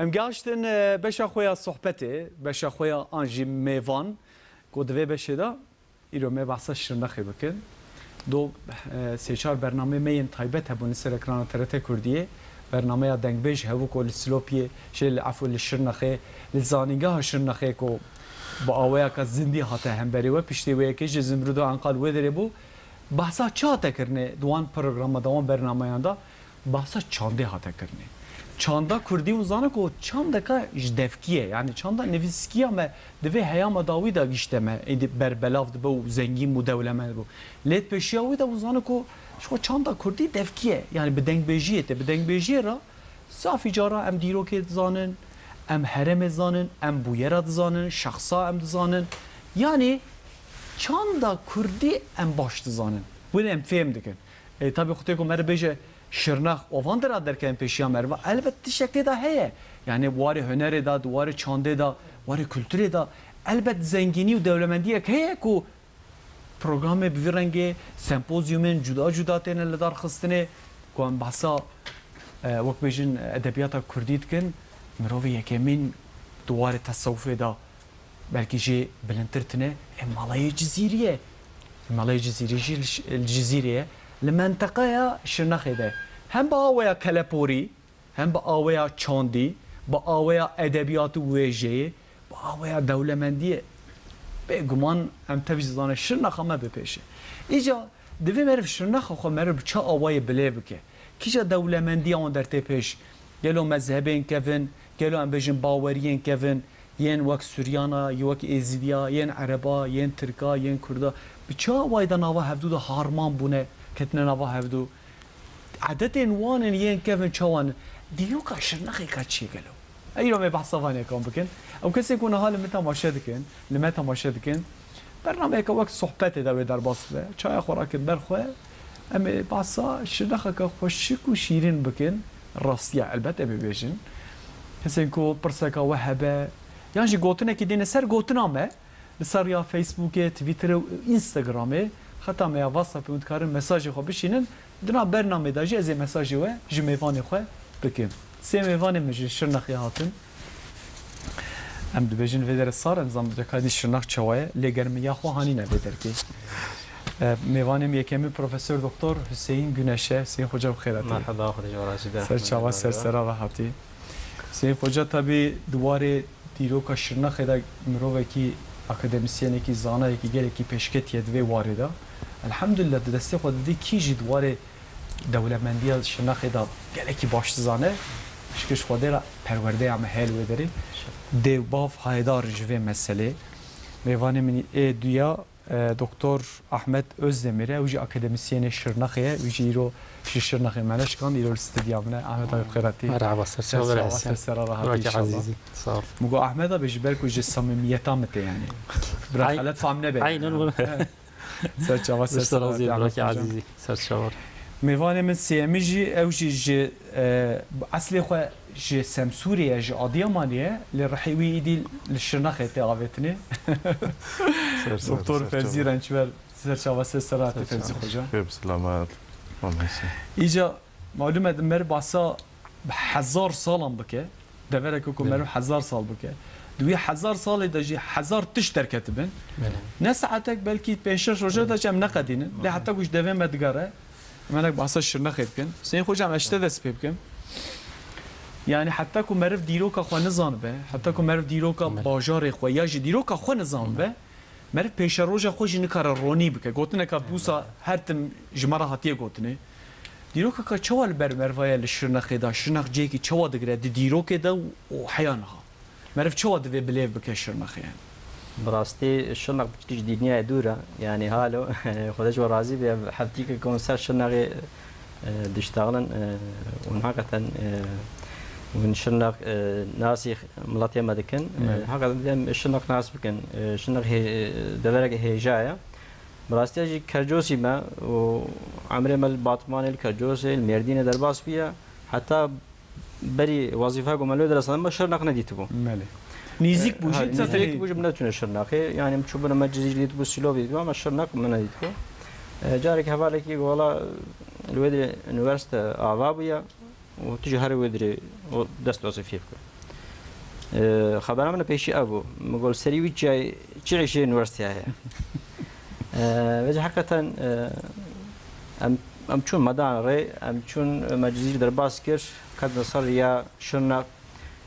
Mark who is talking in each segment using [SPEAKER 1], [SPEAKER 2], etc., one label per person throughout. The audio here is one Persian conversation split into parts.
[SPEAKER 1] ام گاشتن بشا خویا صحبته بشا خویا آنجی میوان گودوی بشه دا ایرو می بحثا شرنخی بکن دو سه چهار برنامه مین تایبت هبونی سر اکران ترت کردیه برنامه دنگبیج هفو کل سلوپیه شل عفو للشرنخه لزانیگاه شرنخه کو با آویا که زندی هاته هم بری و پشتی وی که زمرودو انقال ودری بو بحثا چاته کرنه دوان پروگرام دوان برنامه یاندا بحثا چانده هاته کرنه چاندا کردی و زانه کو چاندا که جدفکیه یعنی چاندا نویسکیه ما دوی هیام داوی دا گشتمه ایدی بربلاف دو زنگی مدولمه بو لیت پیشیاوی دا و زانه کو شو چاندا کردی دفکیه یعنی بدنگ بیجیه ته بدنگ بیجیه را صافی جارا ام دیرو که زانن ام حرم زانن ام بویرات زانن شخصا ام زانن یعنی چاندا کردی ام باشت زانن bunu em fهم dikin. Tabii xutay ko mer beje şirnax ovan der derken peşiya merva elbette şekli de heye. Yani var hüneri da, var çande da, var kültürü da elbet zengini ve devlemendiye heye ku programı bir rengi sempozyumun juda juda tane ledar xistine ku em bahsa vak bejin edebiyata Kürdi dikin mirovi yekemin duvar tasavvufe da belki ji bilintirtine malayı ciziriye مالای الجزیره لمنطقه شرنخه ده هم با آویا کلپوری هم با آویا چاندی با آویا ادبیات ویژه با آویا دولمندی به گمان هم تویزدان شرنخه ما بپیشه ایجا دوی مرف شرنخه خو مرف چه آوای بله بکه کیجا دولمندی آن در تپش گلو مذهبین کفن گلو هم بجن باورین کفن ين وك سوريانا يوك إيزيديا ين عربا ين تركا ين كردا بچا وايدا نوا هفدو ده هارمان بونه كتنا نوا هفدو عددين وانن ين كيفن چوان ديوكا شرنخي كاتشي قالو ايرو مي بحصفاني كون بكن او كسي يكون حال متى ماشدكن لمتى ماشدكن برنامج وقت صحبتي دا در باصله چای خوراك برخو ام باسا شرنخك خوشك وشيرين بكن راستيا البته ببيجن كسي كو برسكا وهبه يعني جي قوتنا كدينا سر قوتنا ما بسر يا فيسبوك تويتر انستغرام حتى ما واتساب وتكارن مساج خو بشينن دنا برنامج دا جي زي مساج و جي ميفاني خو بكم سي ميفاني مجي شرنخ هاتن ام دبجن فيدر صار نظام دكادي شرنخ چوايه لگرم يا خو هاني نه بدركي ميوانم يكمي بروفيسور دكتور حسين گنشه سي خوجا بخيرات
[SPEAKER 2] مرحبا خوجا راشد
[SPEAKER 1] سر چوا سر سرا راحتي سي خوجا تبي دواره دیروکا شرنخ دا مروه کی اکادمیسیانی کی زانه کی گله کی پیشکت یدوی وارده الحمدلله دسته خود دی کی جدوار دولتمندی شرنخ دا گله کی باش زانه شکش خود را پرورده ام هل و داری دی باف هایدار جوی مسئله میوانه منی دویا دکتر احمد özdemir'e وجی اکادمیسیان شرنخه وجی ایرو شرنخه منشکان ایرو استادیامنه احمد های خیراتی
[SPEAKER 2] مرحبا
[SPEAKER 1] سر راحتی عزیزی مگو احمد بجبرك وجی صمیمیتا مت یعنی برخالت فهمنه به
[SPEAKER 2] عینن
[SPEAKER 1] سر چاوا سر
[SPEAKER 2] عزیزی سر چاور
[SPEAKER 1] میوانه من سیمیجی اوجی اصلی خو جي سمسوريا جي أديمانية للرحيوي إيدي للشرنخة تغابتني دكتور فرزي رنشور سر شواس السرات فرزي خوجا
[SPEAKER 3] بسلامات
[SPEAKER 1] إيجا معلومة مر باسا بحزار سالم بكه دفرك كم مر 1000 سال بكه دوی 1000 سال داجی 1000 تش در کتبن نه ساعتک بلکی پیشش روزه داشت ام نقدینن لی حتی گوش دوام مدگاره منک بحث شرنخه بکن سین خوجم اشته دست بکن يعني حتى كو مرف ديروكا خو نظام به حتى كو مرف ديروكا باجار خو يا جي ديروكا خو نظام به مرف پیش روزا خو جن کار رونی بك گوتنه کا بوسا هر تم جمره هاتيه گوتنه ديروكا کا چوال بر مروای لشرنخ دا شرنخ جي کی چوا دگره ديروكا دا و حيانها مرف چوا دو بليف بك شرنخ يعني
[SPEAKER 2] براستي الشرنخ جديدنيا دوره يعني هالو خداش ورازي بحفتيك كونسر شرنخ دشتغلن ونحقا ونشرنق ناسي ملاتي مدكن هكذا دم الشرنق ناس بكن شرنق دلرق هيجايا براستي كرجوسي ما وعمري مال باطمان الكرجوسي المردين درباس بيا حتى بري وظيفه قملو درسنا ما شرنق نديتبو
[SPEAKER 1] مالي نيزيك بوجي
[SPEAKER 2] نيزيك بوجي من تشون الشرنق يعني مشوبنا ما جزيج ليت بوسيلو بيدو ما الشرنق من نديتبو جارك حوالك والله الوادي يونيفرسيتي افابيا وتجي هاري ودري دست وظيفه خبر من پیشی ابو مقول سری ویچای چی چه یونیورسیته وجه حقیقتا ام چون مدان ری ام چون مجزیر در باز کر کد نصر یا شرنق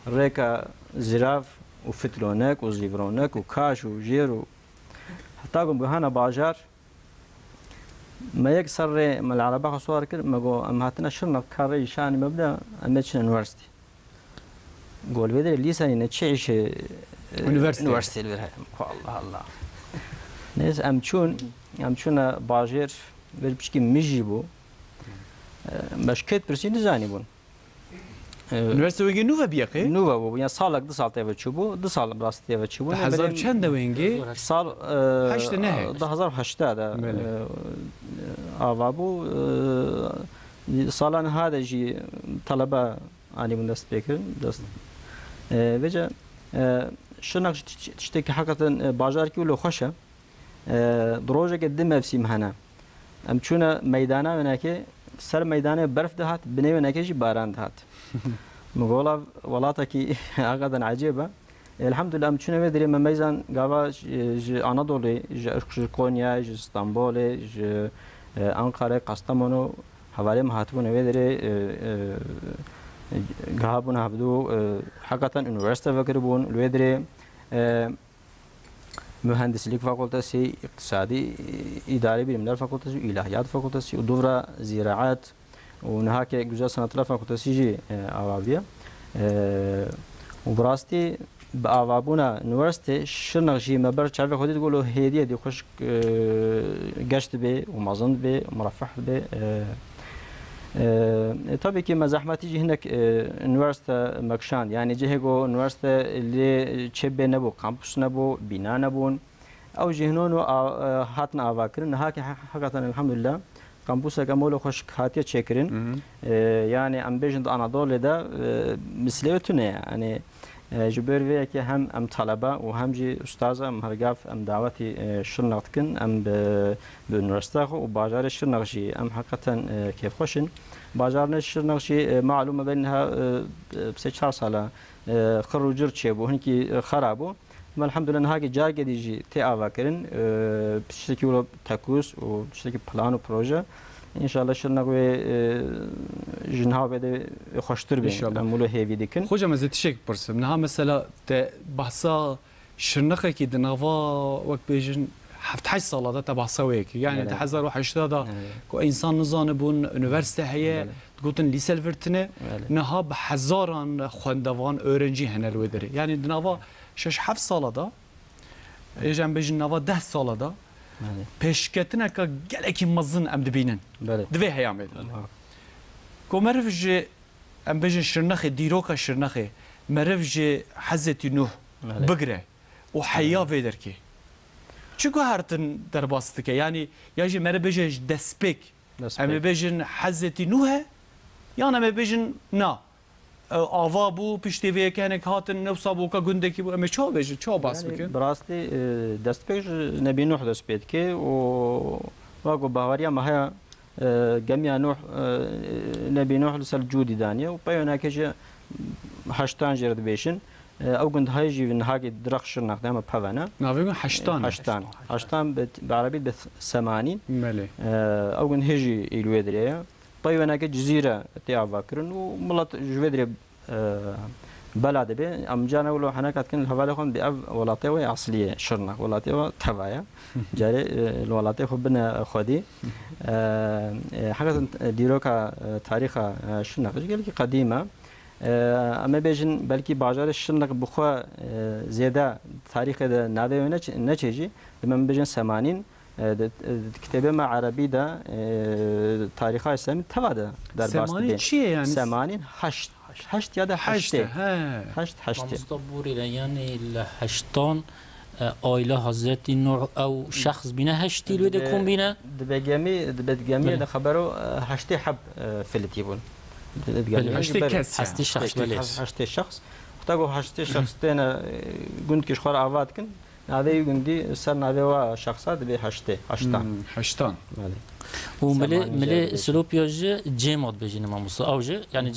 [SPEAKER 2] ریکا زراف و فتلونک و زیورونک و کاش و جیر و حتی قم بهانا باجار ما يكسر من العربة خصوصا كده ما جو أم هاتنا شرنا كاري شان مبدأ أمتشن يونيفرسيتي قول بدر ليساني نتشيش يونيفرسيتي البرها الله الله ناس أمشون باجر بشكل مجيبو باش كيت برسين زاني بون
[SPEAKER 1] Üniversite wengi nuva biyaqi?
[SPEAKER 2] Nuva bu. Yani salak 2 sal teve çubu, 2 sal bras teve çubu.
[SPEAKER 1] Hazar çend wengi?
[SPEAKER 2] Sal
[SPEAKER 1] 8 ne?
[SPEAKER 2] 2008 da. Ava bu salan hada ji talaba ani من دست بکرن دست وجه شنق تشتكي حقيقة باجار كي ولو خشه دروجه قدم مفسي مهنا ام چونه ميدانا وناكي سر ميدانه برف دهات بني وناكي جي باران دهات مقولا ولاتكي حقيقة عجيبة الحمد لله ام چونه مدري ميزان غاوا انادولي كونيا اسطنبول انقره قسطمونو حوالی مهاتبون ویدری گهابون هفدو حقیقتا یونیورسیته وکربون ویدری mühendislik fakültesi, iktisadi idari bilimler fakültesi, ilahiyat fakültesi, uduvra ziraat ve nihake güzel sanatlar fakültesi avabiya. وبراستي بأوابونا نورستي شرنق شيء ما برد شافي خدي تقولوا هدية دي خوش قشت به ومازند به ومرفح به tabii ki mezahmeti cihinek üniversite mekşan yani cihego üniversite li çebe ne bu kampüs ne bu bina ne bu او جهنونو هاتنا avakirin haki hakikaten elhamdülillah kampüse kamolu hoş hatiye çekirin yani ambejin Anadolu'da misliyetune yani جبر ويا كي هم طلبة وهم جي أستاذة مهرجاف دعوتي شرنقتكن بونيفرسيته وباجار الشرنقشي حقيقة كيف خوشن باجارنا الشرنقشي معلومة بينها بسيشار صالة خروجر تشيبو هنكي خرابو ما الحمد لله هاكي جاكي ديجي تي آفاكرن بتشتكي ولو تاكوس وبتشتكي بلان وبروجة إن شاء الله شرنقوي جنها بده خوشتر بين مولو هيفي ديكن
[SPEAKER 1] خوجا مزيد شيك برسم نها مثلا بحثا شرنقه كي دنافا وقت بيجن حفت حج صلاة تبحثا ويك يعني تحذر وحشتا دا كو إنسان نزان بون يونيفرسيتي هي تقولن ليسل فرتنه نها بحزاران خوندوان أورنجي هنا الودري يعني دنافا شش حفت صلاة دا يجن بيجن نافا 10 صلاة دا پیشکتنه که گلکی مزن ام دبینن دوی هیام ایدن کو مرف جه ام بجن شرنخه دیروکا شرنخه مرف جه حزتی نوح بگره و حیا ویدر که چگو هرتن در باسته که یعنی یا جه مرف بجه دسپیک ام بجن حزتی نوحه یا ام بجن نه آوا بو پشتی وی کنه هاتن نفسا بو کا گنده کی بو ام چا بجه چا باس بکن
[SPEAKER 2] براستی دستپیش نبی نوح دستپید که و واقع باوریا ماها جميع نوح نبی نوح لسال جودی دانیه و پیونا که هشتان جرد بیشن او گند هایجی و نهاجی درخشر نقدم پوانا
[SPEAKER 1] ناویگون هشتان
[SPEAKER 2] بعربی به 80
[SPEAKER 1] ماله
[SPEAKER 2] او گند هجی ایلویدریه پیونا که جزیره تیاوا کرن و ملت جویدری بلاد به امجانا ولو حناكات كن الحواله خون بأب ولاته وأصلية شرنا ولاته وتبايا جاري الولاته خبنا خدي حاجة ديروكا تاريخ شرنا قال لك قديمة أما بيجن بلكي باجار الشرنا بخوا زيادة تاريخ ده نادي ونتشجي لما بيجن 80 كتابة مع عربي ده تاريخ الإسلام تبادا در
[SPEAKER 1] باست
[SPEAKER 2] 80 هشت یا ده هشته هشت
[SPEAKER 3] مستبوری یعنی هشتان آیله حضرت نوح او شخص بینه هشتی لود کن بینه
[SPEAKER 2] دبجمی ده خبرو هشته حب فلتیبون
[SPEAKER 3] هشته شخص
[SPEAKER 2] هشته شخص تاگو هشته شخص تینا گند کش خور آواد کن ناوی گندی سر ناوی و شخصات به هشتان
[SPEAKER 1] هشتان
[SPEAKER 3] و ملی سلوپیا جه جمعات بجین ما مصا اوجه یعنی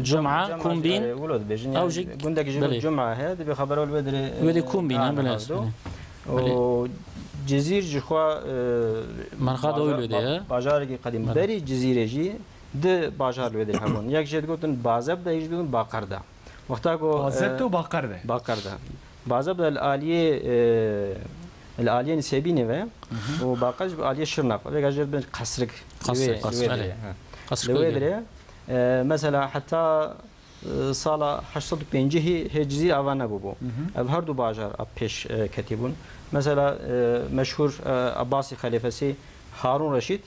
[SPEAKER 3] جمعه کومبین
[SPEAKER 2] ولود بجین اوجه گندک جمعه هاد به خبر ول بدر
[SPEAKER 3] کومبین بله
[SPEAKER 2] و جزير جخوا
[SPEAKER 3] منخاد اول ده
[SPEAKER 2] باجاري قديم بري جزيره جي د باجار لوده همون یک جد گفتن بازب ده هیچ دون باقر ده وقتا کو
[SPEAKER 1] بازب تو باقر ده
[SPEAKER 2] بازب ده الاليه نسبينه و باقر الاليه شرناق و جد بن قصرك قصر مثلا حتى سالا 85 هي جزيره افانا بو اف هر دو باجار پیش كتبون مثلا مشهور عباسي خليفسي هارون رشيد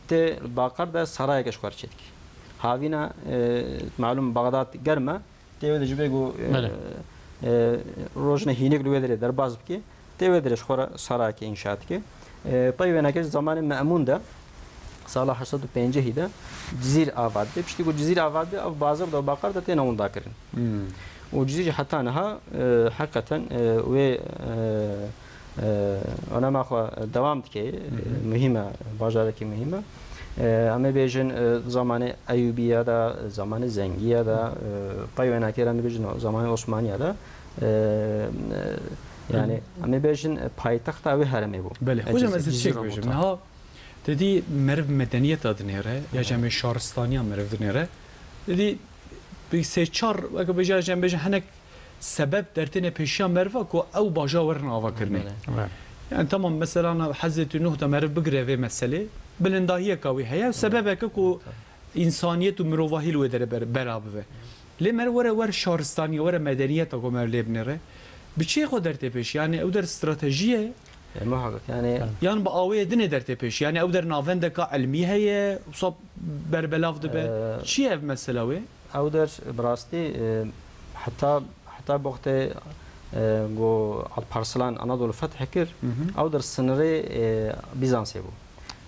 [SPEAKER 2] ته باقر ده سرايا كشوار چتك هاوينا معلوم بغداد گرما ته ود جبگو روزنه هينك لويدره در باز بكي ته ودره شخور سرايا كي انشاءات كي طيب که زمان مأمون ده سال 85 ده جزير آباد ده پشتی کو جزير آباد ده اف بازار ده باقر ده تنون دا کرن و جزيره حتى انها حقيقه و انا ما خو دوام دكي مهمه باجارك مهمه اما بيجن زمان ايوبيه ده زمان زنگيه ده قيونا كيران بيجن زمان عثمانيه ده يعني اما بيجن پایتخت او هرمه بو
[SPEAKER 1] بله خوشم از چی بيجم ها دیدی مرو مدنیت دادنیره یا جمع شهرستانی هم مرو دادنیره دیدی به سه چهار اگه بجای جمع بجای هنگ سبب در تن پیشیان مرو کو او باجا ورن آوا کرنه يعني تمام مثلا حزت نوح تمر بقرا في مساله بلنداهيه قوي هي سبب كو انسانيت ومروهي لو در برابه لمر ور شهرستاني ور مدنيت کو مر لبنره بچي خو درته پیش يعني او در استراتيجيه
[SPEAKER 2] محقق يعني
[SPEAKER 1] باويه دنه درته پیش يعني او در نافندك علمي هي وصب بربلاف دبه شي مساله
[SPEAKER 2] او در براستي حتى بوقت جو البارسلان اناضول فتح كر او در سنري بيزانسي بو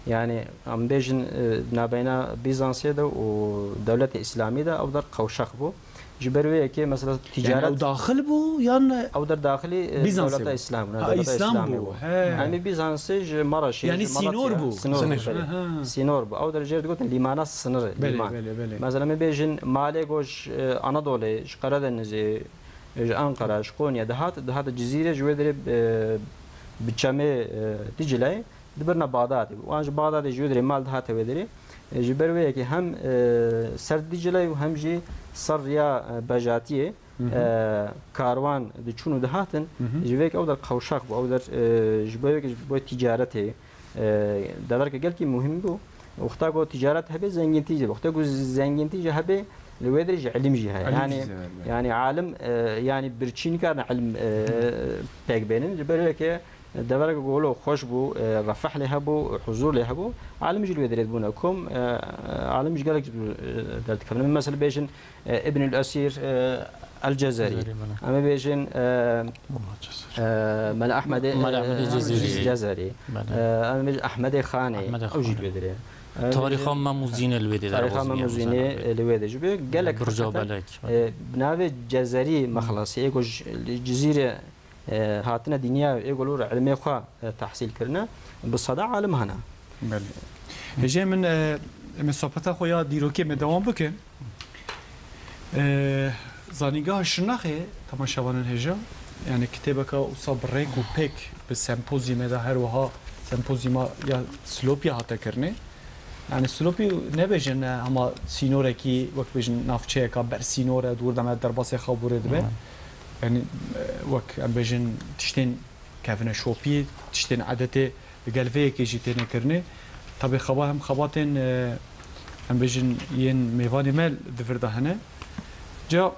[SPEAKER 2] يعني ام بيجن نابينا بيزانسي ده ودولة اسلامي ده او در قوشخ بو جبروي كي مثلا تجاره
[SPEAKER 1] يعني او داخل بو يعني
[SPEAKER 2] او در داخلي دولة اسلام
[SPEAKER 1] بو
[SPEAKER 2] يعني بيزانسي مرشي
[SPEAKER 1] يعني
[SPEAKER 2] سينور بو او در جير قلت ليمانا سنر ليمان مثلا بيجن مالي جوش اناضولي قرادنزي أنقرة شقونيا دهات الجزيرة جودري بتشامي تجلاي دبرنا بغداد وانج بغداد جودري مال دهات ودري جبروي كي هم سرد دجلاي وهم جي صريا بجاتيه كاروان دچونو دهاتن جويك او در قوشاق او در جبروي بو تجارته دبرك قال كي مهم بو وقتا تجارت هبه زنگنتي وقتا زنگنتي هبه الويدرج علم جهه يعني عالم يعني برچين كان علم باك بينن جبرك دبرك قولوا خوش بو رفح لها بو حضور لها بو عالم جل ويدرد بونكم عالم جل قالك درت كمان مثلا بيجن ابن الاسير الجزائري اما بيجن مال احمد الجزائري اما احمد خاني او جل ويدرد
[SPEAKER 3] تاريخ ما موزين الويدي
[SPEAKER 2] تاريخ ما موزين الويدي جبه قالك بناوي جزائري مخلص ايجو الجزيره هاتنا دنيا ايجو علمي خو تحصيل كرنا بالصدع عالم هنا
[SPEAKER 1] بله هجي من صحبت خويا ديروكي مدوام بك زانيغا شناخه تماشاوان الهجا يعني كتابك وصبريك وبيك بالسيمبوزيوم ده هروها سيمبوزيوم يا سلوبيا هاتا كرني يعني سلوبي نبيجن هما سينورة كي وقت بيجن نافشة كبر سينورة دور دم درباسة خابورة دبه يعني وقت بيجن تشتين كافنا شوبي تشتين عادته بقلبه كي جيتين كرني طبي خباهم خباتين هم بيجن ين ميواني مال دفرده هنا جا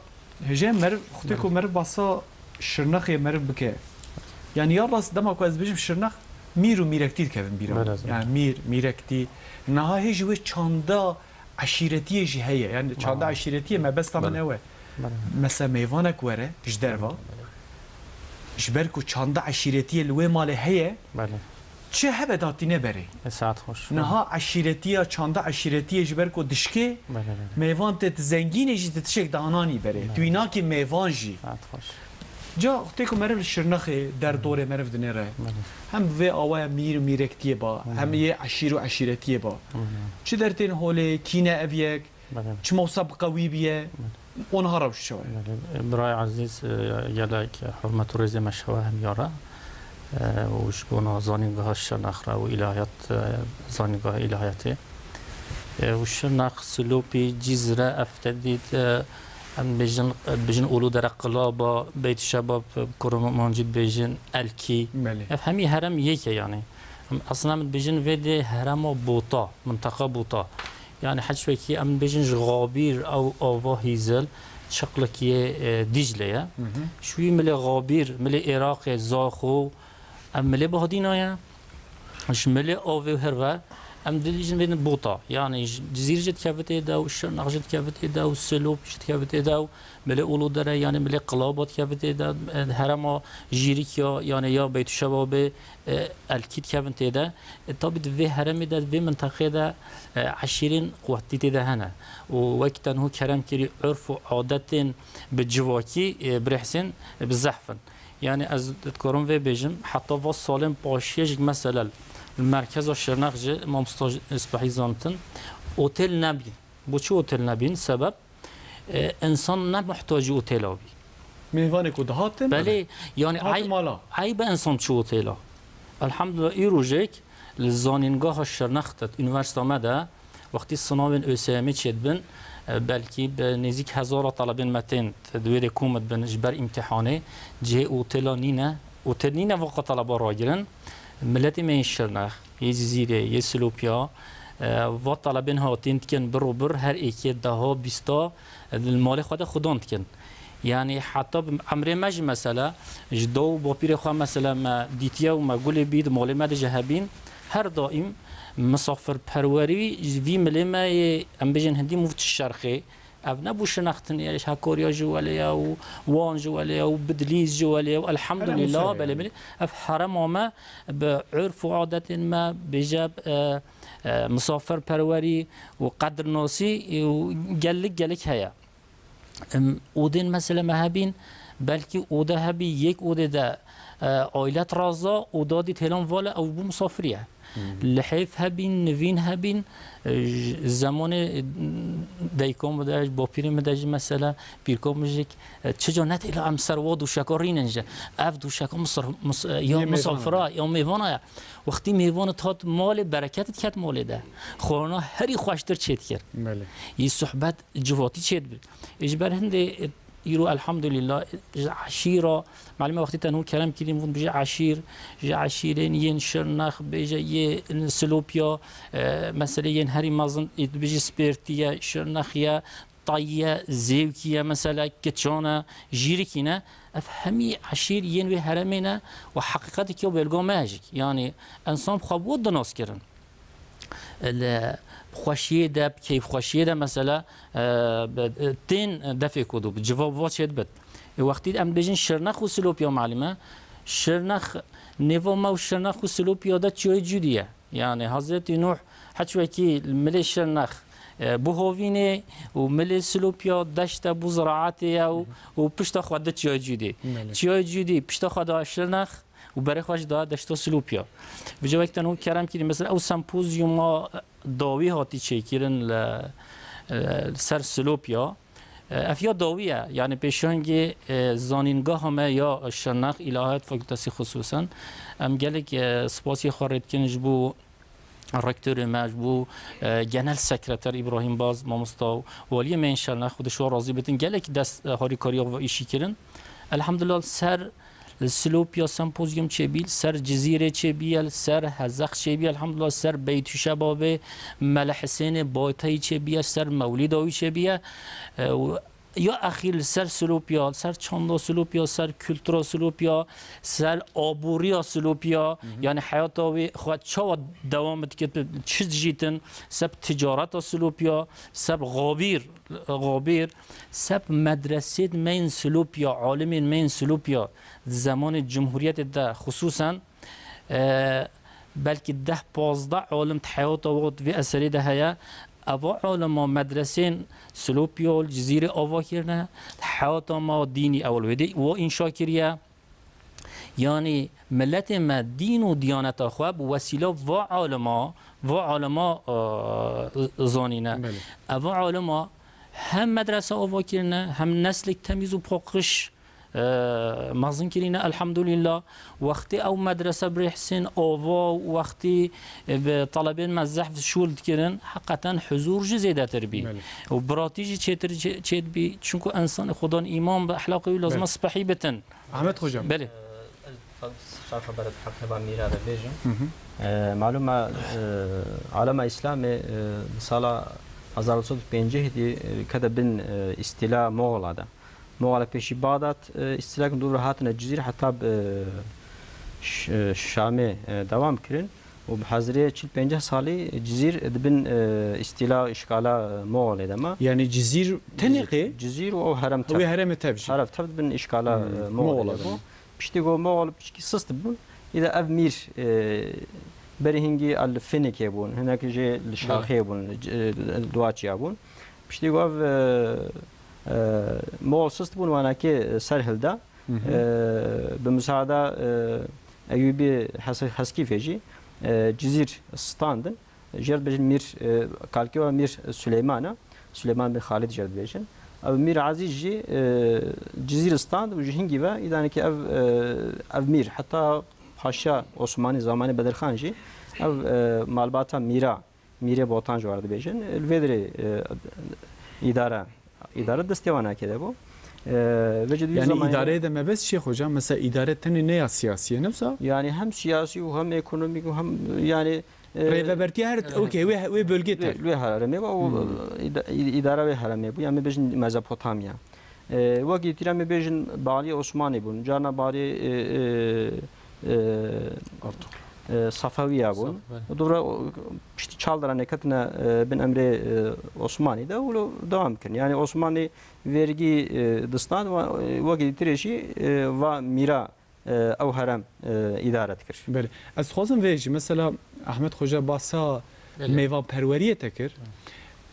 [SPEAKER 1] هجي مر خطيكو مر باسا شرنخ مر بكه يعني يراس دمك از بيجم شرنخ میر و میرکتی کردن بیرون یعنی میرکتی نهایی جوی چاندا عشیرتی جهیه یعنی چاندا عشیرتی ما بس تمن اوه مثلا میوانک وره تجدروا جبرکو چاندا عشیرتی لوی مال هیه چه هبه داتی نبره
[SPEAKER 3] ساعت خوش
[SPEAKER 1] نها عشیرتی چاندا عشیرتی جبرکو دشکه میوان تت زنگین جی تشک دانانی بره دوینا کی میوان جی
[SPEAKER 3] ساعت خوش
[SPEAKER 1] جا وقتی که مرف شرنخ در دور مرف دنیره هم و آوای میر و میرکتیه با هم یه عشیر و عشیرتیه با چه در تین حال کینه اویک چه موصب قوی بیه اونها روش شوه
[SPEAKER 3] برای عزیز یلک حرمت و رزی مشوه هم یاره وش بونا زانینگاه شرنخ را و الهیات زانینگاه الهیاته و شرنخ سلوپی جزره افتدید ام بيجن اولو در قلابا بيت شباب كرم مانجد بيجن الكي همي هرم يكي يعني اصلا من بيجن فيدي هرم بوطا منطقه بوطا يعني حد شوي كي ام بيجن غابير او اوفا هيزل شقلك دجله شوي ملي غابير ملي عراق زاخو ام ملي بهدينايا مش ملي اوفي هروا ام ديجن بين بوطا يعني جزيره جت كافت ايدا والشرنق جت كافت ايدا والسلوب جت كافت ايدا ملي اولو دره يعني ملي قلابات كافت ايدا هرما جيريكيا يعني يا بيت الشباب الكيد كافت ايدا طب في هرم ده في منطقه ده 20 قوتي ده هنا ووقت هو كرم كري عرف وعادات بالجواكي برحسن بالزحفن يعني از تذكرون في بيجم حتى في الصالم باشيج مثلا المركز الشرنق جه امام اصبحی زانتن اوتيل نبي بو چه اوتيل نبين سبب انسان نمحتاج اوتيل ابي
[SPEAKER 1] مهوانه کو دهاتن
[SPEAKER 3] بله يعني عيب انسان چه اوتيلا الحمد لله ایروجک لزانینگاه الشرنقت یونیورسیته مده وقتی صناوین اسمی چید بن بلکی به نزدیک 1000 طالبین متن دویر کومت بن اجبار امتحانه جه اوتيلا نینه اوتيل نینه واقع طلبه راگرن ملت من الشرنخ یه جزیره یه سلوپیا و طلبین هاتین کن بروبر هر ایکی ده بیستا المال خودان کن يعني حتى عمري ماج مثلا جدو بابير خو مثلا ما ديتيا وما قولي بيد مال ما جهابين هر دائم مسافر پروری وی ملما ام بجن هندی مفت الشرقي او نبو شناختن ايش هاكوريا جواليا ووان جواليا وبدليز جواليا والحمد لله بل اف حرم ما بعرف وعادة ما بجاب مسافر پروری وقدر ناسي وقالك هيا اودين مثلا ما هبين بلكي اوده هبي يك اوده ده عائلات رازا ودادي تهلان والا او بو مسافريه لحيف هبين نوين هبين زمان دایکم بداج با پیر مداج مثلا پیرکم میگه چجا نت الى ام سرواد و شکارین انجا اف دو شکا یا مسافره یا میوانه وقتی میوان تات مال برکتت کت مال ده خورانا هری خوشتر چیت کرد بله یه صحبت جواتی چیت بود اجبار هنده يرو الحمد لله عشيرة معلومة وقتی تنو كلام كلمة بيجي عشير جا عشيرين ين شرنخ بيجي ين سلوبيا مثلا ين هري مازن بيجي سبيرتيا شرنخيا طايا زيوكيا مثلا كتشانا جيركينا افهمي عشير ين في هرمينا وحقيقتك يو بيلقو ماجيك يعني انسان بخواد دناس كرن خوشیه ده کیف خوشیه ده مثلا تین دفع کدو جواب واشد بد وقتی ام بجن شرنخ و سلوپیا معلومه شرنخ نيفو ما شرنخ و سلوپیا ده چیه جدیه يعني حضرت نوح حتى کی مل شرنخ بوهوینه و مل سلوپیا دشت بو زراعته و پشت خود چیه جدی پشت خود شرنخ و برای خوش داشته سلوپیا و جا وقتی نو کردم که مثلا او سمپوزیوم داوی هاتی چیکیرن سر سلوپیا افیا داویه یعنی پیشانگی زانینگاه همه یا شرنخ الهیات فاکولتاسی خصوصا ام گلک سپاسی خارد کنج بو رکتور مجبو جنرال سکرتر ابراهیم باز مامستا والی من شرنخ خودش راضی بتن گلک دست هاری کاریا و ایشی کردن الحمدلله سر سلوپیا سمپوزیوم چبیل سر جزیره چبیل سر هزخ چبیل الحمدلله سر بیت شباب مل حسین بایتای چبیل سر مولید آوی چبیل یا اخیر سر سلوپیا سر چاندا سلوپیا سر کلتورا سلوپیا سر آبوریا سلوپیا یعنی حیات آوی خواهد چه دوام که چیز جیتن سب تجارت سلوپیا سب غابیر سب مدرسه مین سلوپیا عالم مین سلوپیا زمان جمهوریت ده خصوصا بلکه 10-15 عالم حیات آورد و اثری ده هیا أبا علماء مدرسين سلوبيول جزيرة أوا كرنا حياة ما ديني أول ودي وإنشاء كريا يعني ملت ما دين وديانة أخواب وسيلة وعلماء زانينا أبا علماء هم مدرسة أوا كرنا هم نسل تميز وبقش مازن كرينا الحمد لله وقتی او مدرسه برحسن اووا وقتی طلبين مزح في شول كرن حقا حضور زياده تربي وبراتيجي تشيت بي چونكو انسان خدان ایمان به اخلاقی لازم صبحی بتن
[SPEAKER 1] احمد خوجا
[SPEAKER 3] بله
[SPEAKER 2] شرح خبرت حق با میرا بيجن معلومه عالم اسلام سال 1950 دي كده بن استيلاء مغول مغول پیشی بعدات استیلاک دور هاتن الجزيرة حتى شامه دوام كرن وبحضرية 50 سالي جزيرة دبن استيلاء إشكالا مغول دما
[SPEAKER 1] يعني جزيرة تنقي
[SPEAKER 2] جزيرة أو هرم تب
[SPEAKER 1] هو هرم تبجي
[SPEAKER 2] هرم تب بن إشكالا مغول بشتي جو مغول بشتي سست بون إذا أفمير برهنجي الفينيك يبون هناك جي الشاخي يبون الدواتش يبون بشتي جو مغول سست بون وانا كي سرهلدا بمساعدة أيوبي حسكي فيجي جزير ستاندن جرد بجن مير كالكيو مير سليمان بن خالد جرد بجن أو مير عزيز جي جزير ستاند وجهنجي با إذا كي أف مير حتى باشا عثماني زماني بدرخان جي أو مالباتا ميرا بوتان جوارد بجن الفيدري إدارة دستيوانا كده بو
[SPEAKER 1] يعني إدارة ده ما بس شيخ وجام مثلا إدارة تاني نيا سياسية نفسها
[SPEAKER 2] يعني هم سياسي وهم إيكونومي وهم يعني
[SPEAKER 1] ريفابرتي هرت أوكي وي بلغتها
[SPEAKER 2] وي هرمي و إدارة وي هرمي بو يعني بيجن ميزوبوتاميا وقتی ترام بيجن بالي عثماني بون جانا بالي صفوية بون ودورا بشتي çaldıran nekatına ben emre Osmanlı da ulu devam kın. Yani Osmanlı vergi dıstan ve vaki tireşi ve mira او هرم اداره تكر.
[SPEAKER 1] بله. از خوازم ویجی مثلا احمد خوجا باسا میوان پروریه تکر.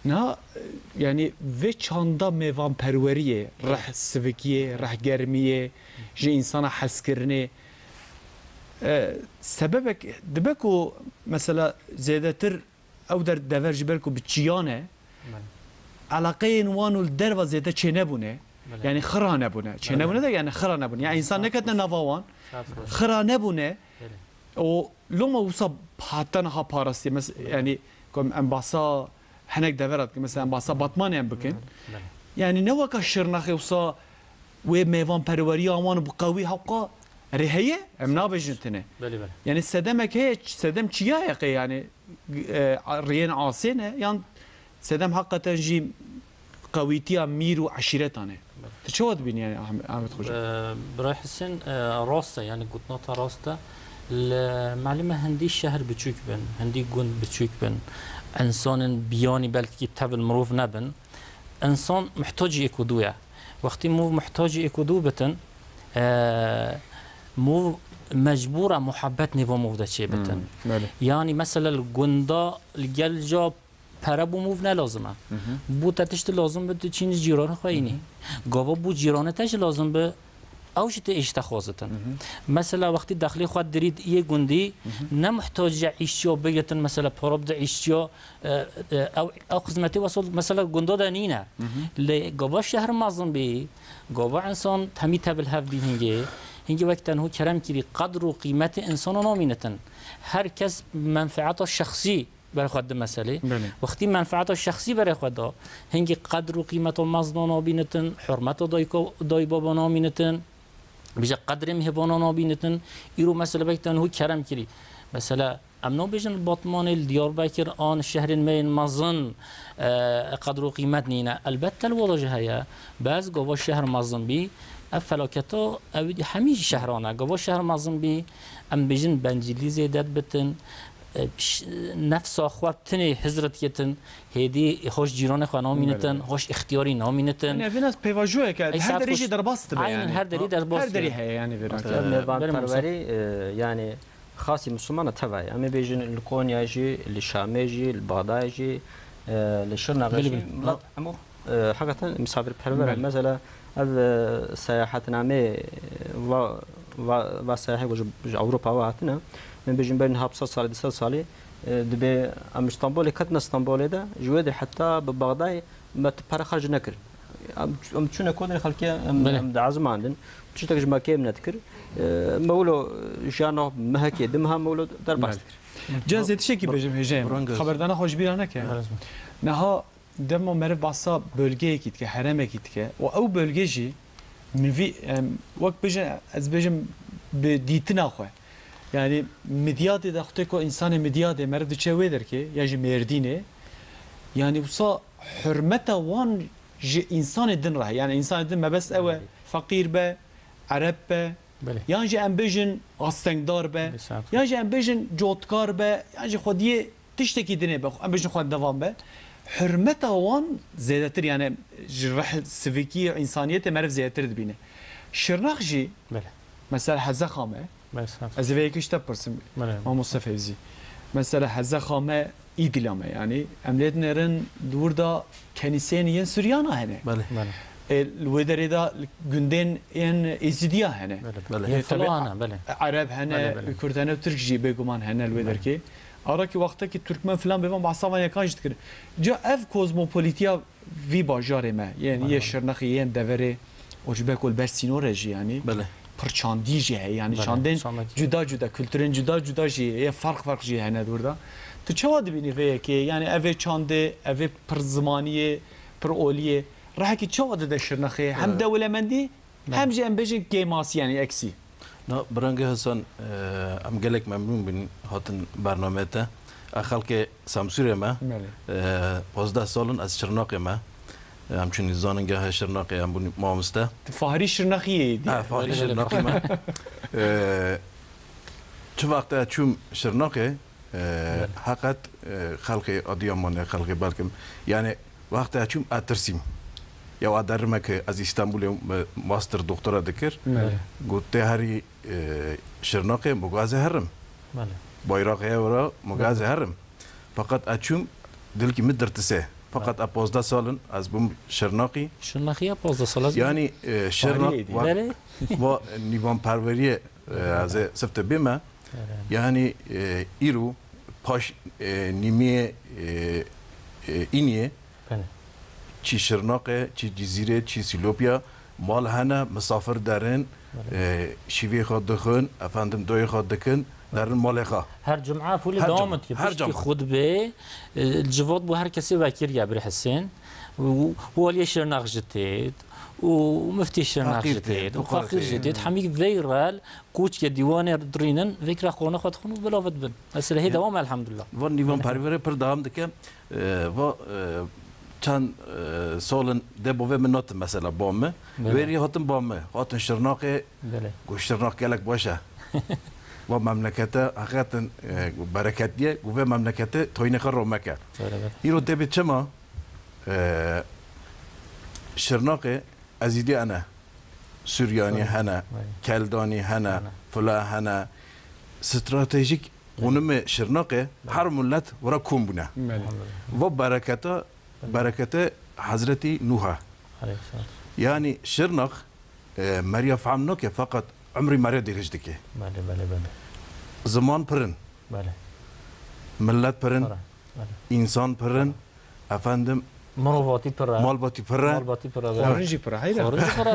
[SPEAKER 1] نه یعنی و چاندا میوان پروریه رح سوکیه رح گرمیه جه انسان حس کرنه سببك دبكو مثلا زيادتر او در دور جبركو بچيانه علاقه وانو الدر وزياده چه نبونه يعني خرا نبونه چه نبونه ده يعني خرا نبونه يعني انسان نكتنا نواوان خرا نبونه و لما وصب حتى ها بارستي يعني كم امباسا هناك دورات مثلا امباسا باتمان ام بكن يعني نوكا شرنخي وصا و ميوان پروری آمان بقوي حقا رهيه ام نابجنتنه يعني السدمك هيك سدم چيايق يعني ريان عاصينه يعني سدم حقا تنجي قويتيا مير وعشيرتانه تشود بين يعني احمد خوجا
[SPEAKER 3] براي حسين راسته يعني قلت نقطه راسته المعلمه هندي الشهر بتشوك بن هندي جند بتشوك بن انسان بياني بلكي تبل مروف نبن انسان محتاج يكودويا وقتی مو محتاج اکودو بتن مو مجبوره محبت نیو موفده چه بتن یعنی مثلا الگندا الجلجا پربو موف نلازمه بو تتشت لازم به چین جیران خوینی گاوا بو جیران تش لازم به اوش ته اشتخوازتن مثلا وقتی داخلی خود درید یه گندی نمحتاج عیشیا بگتن مثلا پرابد عیشیا او خدمتی وصل مثلا گندا دنینه لگاوا شهر مازن بی گاوا انسان تمی تبل هف بی هنگی وقت تنهو کرم کری قدر و قیمت انسان نامینتن هر کس منفعت شخصی برای خود مسئله وقتی منفعت شخصی برای خود هنگی قدر و قیمت مزنا نابینتن حرمت دای بابا نامینتن بيجا قدر مهبانا نابينتن يرو مثلا بيتن هو كرم كري مثلا امنو بيجن البطمان الديار بكر آن الشهر المين مظن قدر وقيمت نينا البته الوضع هيا بس قوا الشهر مظن بي افلاكتا اودي حميش شهرانا قوا الشهر مظن بي ام بيجن بنجلي زيادات بتن نفس اخوات تنی حضرت یتن هدی خوش جیران خوانا مینتن خوش اختیاری نامینتن
[SPEAKER 1] نه فيناس بيواجوه که هر دریجی در باست
[SPEAKER 3] يعني هر دری در باست
[SPEAKER 1] هر دری هي يعني
[SPEAKER 2] ميبان پروری يعني خاصي مسلمان تبعي اما بيجن الكونيا جي الشامي جي البغداد جي للشرنا غشي أمو حقيقة مسافر بحربة مثلا هذا سياحة نامي و سياحة وج أوروبا وهاتنا من بيجن بين هابصة صار 10 سالي دبي أم اسطنبول كتنا اسطنبول ده جواد حتى ببغداد ما تبرع خرج نكر أم شو كودن خلكي أم دعزم عندن تشتغل جماعة كم نذكر مولو جانا مهكي دمها مولو درباست
[SPEAKER 1] جازت شيء بيجم هجام خبردانا خوش بيرانا كه نها دم مرف باسا بölgeye git ki hareme git ki o او bölge jî mivi wak bejin ez bejim bi dîtina xwe yani medyadê de xute ko insanê medyadê merv diçe wê derkê ya jî Mêrdînê yani wisa hürmeta wan ji insanê din re yani insanê din mebes ew e feqîr be Arab be yan jî em bêjin astengdar be yan jî em bêjin cotkar be yan jî xwediyê tiştekî dinê be em bêjin xwe devam be hürmeta wan zêdetir yani ji rih sivîkî insaniyetê meriv zêdetir dibîne şirnax jî mesela heze xame ez ê vê yekî ji te pirsim Mamoste Fevzî mesela heze xame îdîlame yani em lê dinêrin dûr da keniseyên yên Sûriyana hene li wê derê da gundên yên Êzidiya hene Arab hene Kurd hene Türk jî bêguman hene li wê derkê Arakî wextekî Türkmen filan bêvan behsavan yekan jî dikirin. Ca ev kozmopolitiya vî bajarê me yên yê Şirnexê yên deverê o ji ber ber sînorê jî yanî pir çandî jî heye yani çandên cuda cuda kültürên cuda cuda jî yê fark jî hene dûr da. Tu çawa dibînî vê yekê yani evê çandê evê pir zimaniyê pir oliyê rehekî çawa dide Şirnexê hem dewlemendî hem jî em bêjin kêmasî yani eksî.
[SPEAKER 4] برانگه حسن ام گلک ممنون بین هاتن برنامه تا خلق سامسوره ما 15 سالن از شرناقه ما همچنین زاننگه شرناقه هم بونی مامسته
[SPEAKER 1] فاهری شرناقیه
[SPEAKER 4] فاهری شرناقه ما چه وقت چوم شرناقه حقیقت خلق آدیامانه خلق بلکم یعنی وقت چوم اترسیم یا ادرمه که از استانبول ماستر دکترا دکر گفته هری شرناقه مغازه هرم bayrağı evra mugazı herim fakat açım dil ki middertse fakat a 15 salın az bum Şirnaqi
[SPEAKER 3] Şirnaqi 15 sal
[SPEAKER 4] yani Şirnaq ve nivan parveriye az sefte bime yani iru paş nimiye iniye çi Şirnaqe çi Cizire çi Silopya mal hana misafir derin şivi xaddixin efendim doy xaddixin درن مالها
[SPEAKER 3] هر جمعة فول دامت يبشتي خطبة الجواد بو هر كسي وكير جابر حسين وولي شرناق جديد ومفتي شرناق جديد وفقير جديد حميك فيرال كوتش ديوان درينن فكرة خونا خد خنو بلا فدبن هسه هي دوام الحمد لله
[SPEAKER 4] وان نيفان باريفر پر دام دكه و چند سالن دبوه منات مثلا بامه وری هاتن بامه هاتن شرناق گو شرناق گلک باشه و مملکته حقیقتا برکتیه و مملکته توی نخر رو مکه این رو دبی چما شرناقه ازیدی انا سوریانی هنه کلدانی هنه فلا هنه استراتژیک قونم شرناقه هر ملت ورا کم بونه و برکته حضرتی نوح یعنی شرناق مریا فهم نکه فقط عمري ما ريد يرجدكي
[SPEAKER 3] بله
[SPEAKER 4] زمان پرن
[SPEAKER 3] بله
[SPEAKER 4] ملت پرن انسان پرن افندم
[SPEAKER 3] مروفاتي پرن
[SPEAKER 4] مالباتي پرن
[SPEAKER 1] خارجي پرن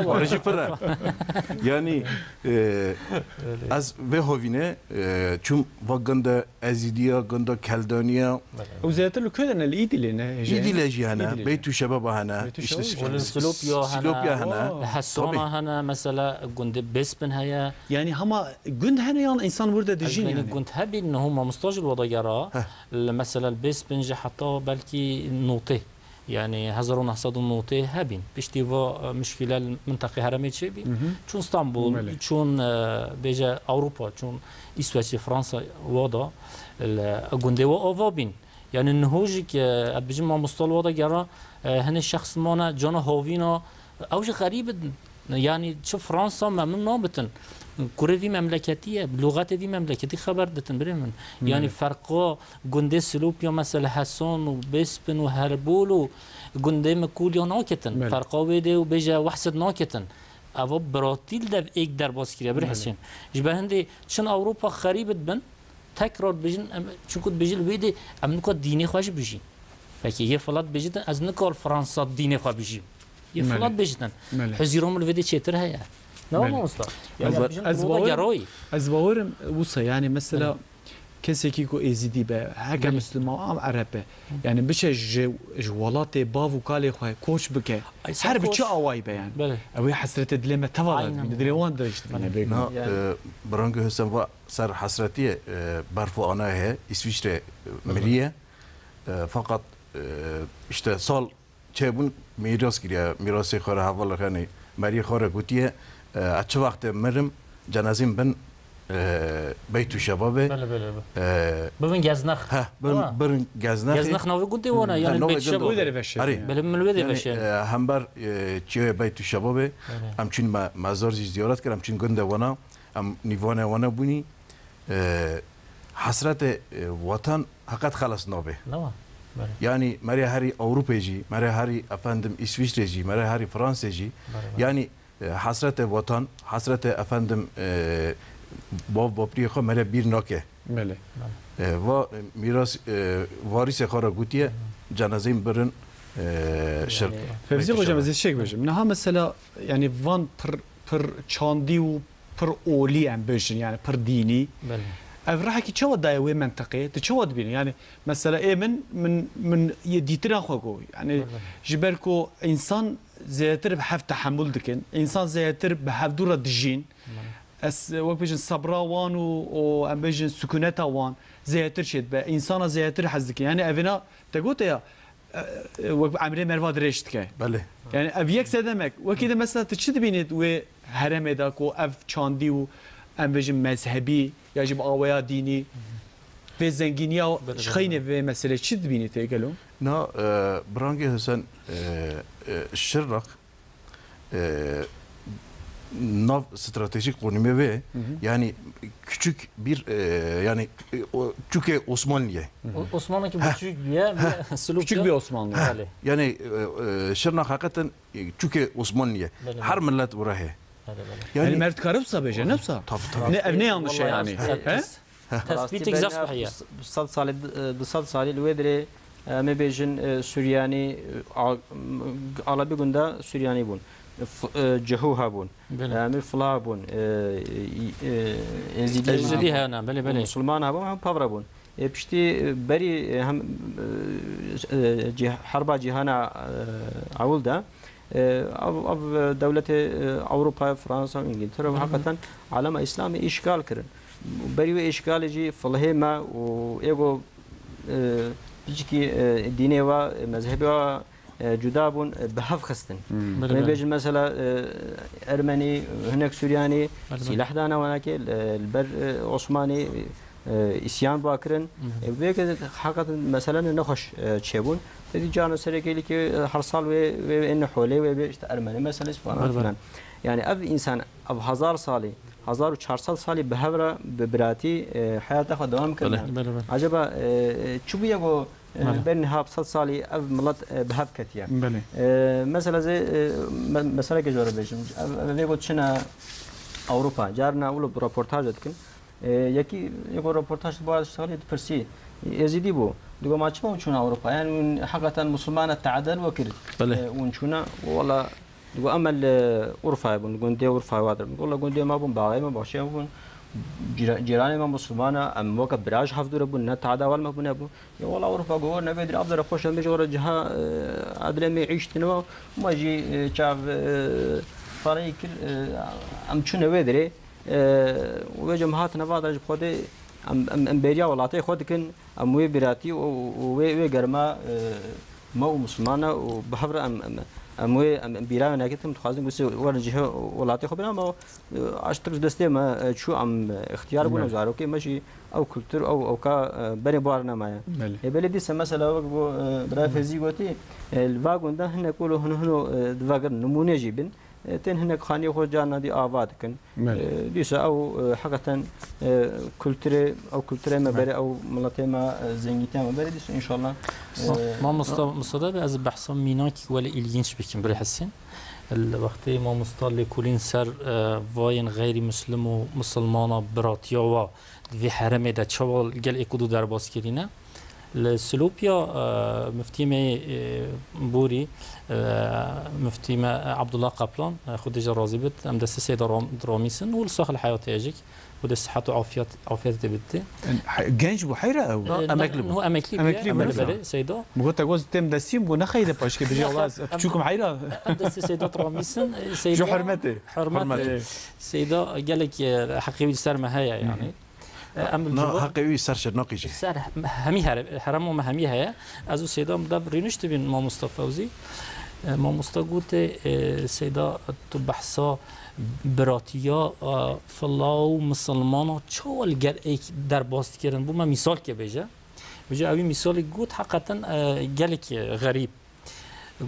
[SPEAKER 4] خارجي پرن يعني از ve hovine çum vaganda azidiya ganda keldaniya
[SPEAKER 1] وزيت له كذا الايدي
[SPEAKER 4] ايدي هنا بيت شباب هنا
[SPEAKER 3] سلوبيا هنا حسونه هنا مثلا جند بسبن هيا
[SPEAKER 1] يعني هما جند هنا يعني انسان ورده دجين
[SPEAKER 3] يعني جند هبي ان هم مستاجر وضيارا مثلا البسبن حتى بلكي نوطه يعني هزارو نحصد النوطه هبين بيشتيفا مشكله المنطقه هرمي تشبي چون اسطنبول چون بيجا اوروبا چون اسويسرا فرنسا وضع الجندي وافابين يعني النهوجك بجمع مستوى وضع جرا هن الشخص مانا جانا هوفينا اوج غريب يعني تشوف فرنسا ممنوع نابتن كوري مملكتيه بلغات في مملكتي خبر دتن بريمن يعني فرقا جندي سلوبيا مثلا حسون وبسبن وهربول وجندي مكوليا ناكتن فرقا بيدي وبيجا وحسد ناكتن اوا براتيل ده ایک در باز کریه بر حسین جبه هندی چون اوروپا خریبت بن تکرار بجن چون کد بجل ویدی ام نکو دینی خواهش بجی فکی یه فلات بجیدن از نکال فرانسا دینی خواه بجی یه فلات بجیدن حزیرام الویدی چیتر هیا نه ما مصطفى
[SPEAKER 1] از باورم وصل يعني مثلا كسي كيكو ايزيدي به حاجه مسلمه ام عربه يعني بشه جوالات بافو كالي خوي كوش بك حرب تشا اواي بيان او حسرت دلمه تفضل دلوان درشت
[SPEAKER 4] برانك حسن صار حسرتي برفو انا هي اسويسرا مليه فقط işte سال çebun miras giriyor mirası khara havalar hani mari khara gutiye açı vakti merim cenazim ben بيت شبابه
[SPEAKER 3] ببن جازنخ
[SPEAKER 4] ها برن جازنخ
[SPEAKER 3] جازنخ نوي قلت وانا يعني بيت شبابه بل من الوذي فشل
[SPEAKER 4] همبر چه بيت شبابه ام چون مزار زیارت کردم چون گنده وانا ام نیوانه وانا بونی حسرت وطن حقیقت خلاص نابه yani مری هری اروپا جی مری هری افندم اسویسرا جی مری هری فرانسه جی yani حسرت وطن حسرت افندم باپری خو مره بیر ناکه
[SPEAKER 1] بله
[SPEAKER 4] و میراث واریس خارا گوتیه جنازیم برن شرق
[SPEAKER 1] فوزی hocam از شک بجم نه مثلا yani van پر چاندی و پر اولی ام بجن yani پر دینی
[SPEAKER 3] بله
[SPEAKER 1] افرحكي شو دايوي منطقي تشو تبين يعني مثلا ايه من يديتنا خوكو يعني جبالكو انسان زياتر بحف تحمل دكن انسان زياتر بحف دور دجين اس وقت بيجن صبرا وان و ام بيجن سكونتا وان زياتر شد با انسان زياتر حزك يعني افينا تقول يا وقت عمري مرفاد ريشتك
[SPEAKER 4] بله
[SPEAKER 1] يعني افيك سدمك وكذا مثلا تشد بينت و هرم داكو اف چاندي و ام بيجن مذهبي يجب آويا ديني في زنجينيا شخينة في مسألة شد بيني تيجلو
[SPEAKER 4] نا برانجي حسن الشرق nav stratejik konumu ve yani küçük bir yani Türkiye Osmanlı'ya.
[SPEAKER 3] Osmanlı ki küçük bir
[SPEAKER 1] küçük bir Osmanlı.
[SPEAKER 4] Yani Şırnak hakikaten Türkiye Osmanlı'ya. Her millet oraya.
[SPEAKER 1] Yani Mert Karabsa beje nefsa. Ne yanlış yani.
[SPEAKER 3] Tespit egzak صحيح.
[SPEAKER 2] صد سال الودري ما بيجن سورياني على بيجوندا سورياني بون. جهوها بون من فلا بون
[SPEAKER 3] ازدي هنا بله بله
[SPEAKER 2] مسلمان هبون هم بافرا بون بشتي بري هم حرب جهانا عولدا av devleti Avrupa, Fransa, İngiltere ve hakikaten alem İslam'ı işgal kırın. Beri ve işgalci fılhema o ego biçki dini ve mezhebi ve جدا بون بهف خستن من بيجي مثلا ارمني هناك سورياني سلاح دانا وناك البر عثماني isyan باكرن بيك حقيقه مثلا نخش تشيبون تدي جانا سريكي ki her sal ve en hole ve işte Ermeni meselesi falan filan yani ev insan ev hazar sali 1400 sali behevra bebrati hayata devam kırdı acaba çubuya go بينها بصد صالي أف ملت بهاب كتيا. مثلا زي مثلا كجورة بيجم. بيقول شنا أوروبا جارنا أولو رابورتاج أتكن. يكي يقول رابورتاج بعض الشغلات برسي يزيدي بو. دقوا ما تشوفون شنا أوروبا يعني حقيقة مسلمان التعدل وكل. ونشونا والله دقوا أمل أورفا يبون قندي أورفا وادر. والله قندي ما بون باغي ما باشي بون. جيراني ما مسلمانا ام وقت براج حفظوا ربنا نتعدى ولا ما ابو والله اوروبا جو نبي افضل اخش من جوره جهه عدل ما يعيش تنو ما يجي شاف فريق ام شنو ودري وجماعات نفاضل خدي ام بيريا ولاتي خدكن ام وي براتي وي غرما ما مسلمانا وبحفر اموي بيران ناكتم تخازن بس ورا جهه ولاتي خبرنا ما اشترك دستي ما شو ام اختيار بون وزارو كي ماشي او كولتور او كا بني بارنا ما بلدي مثلا برا فيزي غوتي الفاغون ده هنا يقولوا هنا دفاغر نمونه جيبن تين هناك خاني خو جانا دي آباد كن ليش أو حقيقة كولتري ما بري أو ملاتي ما زنجتي ما بري إن شاء الله
[SPEAKER 3] ما مصطفى از بحث میناکی ولی ایلینش بکن برای حسین الوقتی ما مستال کلین سر واین غیر مسلم و مسلمان براتیا و دوی حرم ده چوال گل اکودو در باز کرینه السلوبيا مفتيم بوري مفتيم عبد الله قبلان خديجه رازبت ام دست سيد راميسن والصاخ الحياه يجيك وده صحه وعافيه تبتي
[SPEAKER 1] جنج بحيره او
[SPEAKER 3] اماكلب هو اماكلب سيدا
[SPEAKER 1] بقول تجوز تم دسيم بو نخيده باش كي بيجي واز تشوكم حيره
[SPEAKER 3] دست سيد راميسن سيدا
[SPEAKER 1] شو حرمته
[SPEAKER 3] سيدا قال لك حقيقي سر ما هي يعني
[SPEAKER 4] حقیقی سرش ناقیشه.
[SPEAKER 3] سر همی حرم و همی هیا از او سیدا مدب رینشت بین ما مصطفی ما مستقوت سیدا تو بحثا براتیا فلاو مسلمان چوال گر ایک در باست کردن بو ما مثال که بجا اوی مثال گوت حقیقتا گلک غریب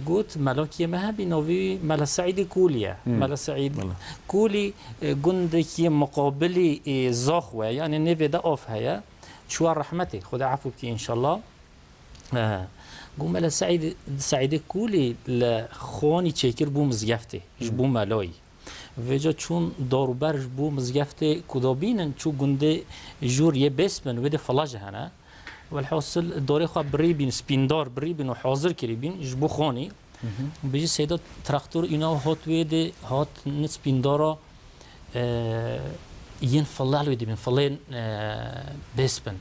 [SPEAKER 3] قلت ملاكي ما بينوي ملا سعيد كوليا ملا سعيد كولي جندك مقابلي زاخوة يعني نفيدا اوف هيا شو رحمتي خد عفوك ان شاء الله قوم ملا سعيد كولي لخواني تشكر بو مزيفتي بو ملاي وجا چون داروبرج بو مزيفتي كدابين شو جندي جور يبس من وده فلاجه هنا والحاصل داری خواب بريبين سپیندار بريبين وحاضر كريبين جبو خاني بيجي سيدا تراكتور اینا هات ويده هات نسپیندارا ين فلال ويده بين فلين بسبن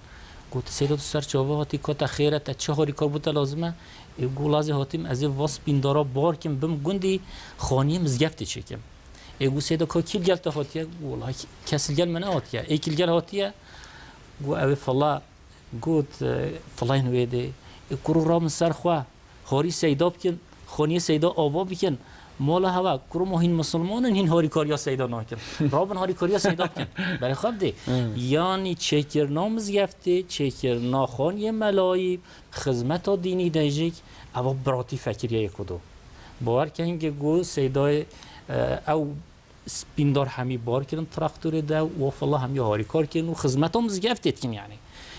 [SPEAKER 3] قلت سيدا تو سر چاوه هاتی کاتا خیره تا چه هاری کار بوده لازمه اگو لازم هاتیم از این واس سپیندارا بار کم بم گندی خانی مزگفتی چکم اگو سيدا که کل گل تا هاتیه والله کسل گل من هاتیه ایکل گل هاتیه گو اوه فلا قلت فلاين ويدي كرو رام سرخوا هاري سيدا بكن خاني سيدا آوا بكن مالا هوا كرو ما هين مسلمانن هين هاري كاريا سيدا ناكن رابن هاري كاريا سيدا بكن برای خواب دی یعنی چکر نامز گفته چکر ناخانی ملایی خدمت دینی دیجیک اوا براتی فکریه کدو باور که اینکه گو سیدای او سپیندار همی بار کردن تراکتور ده و فلا همی هاری کار کردن و خدمت آمز گفته کن یعنی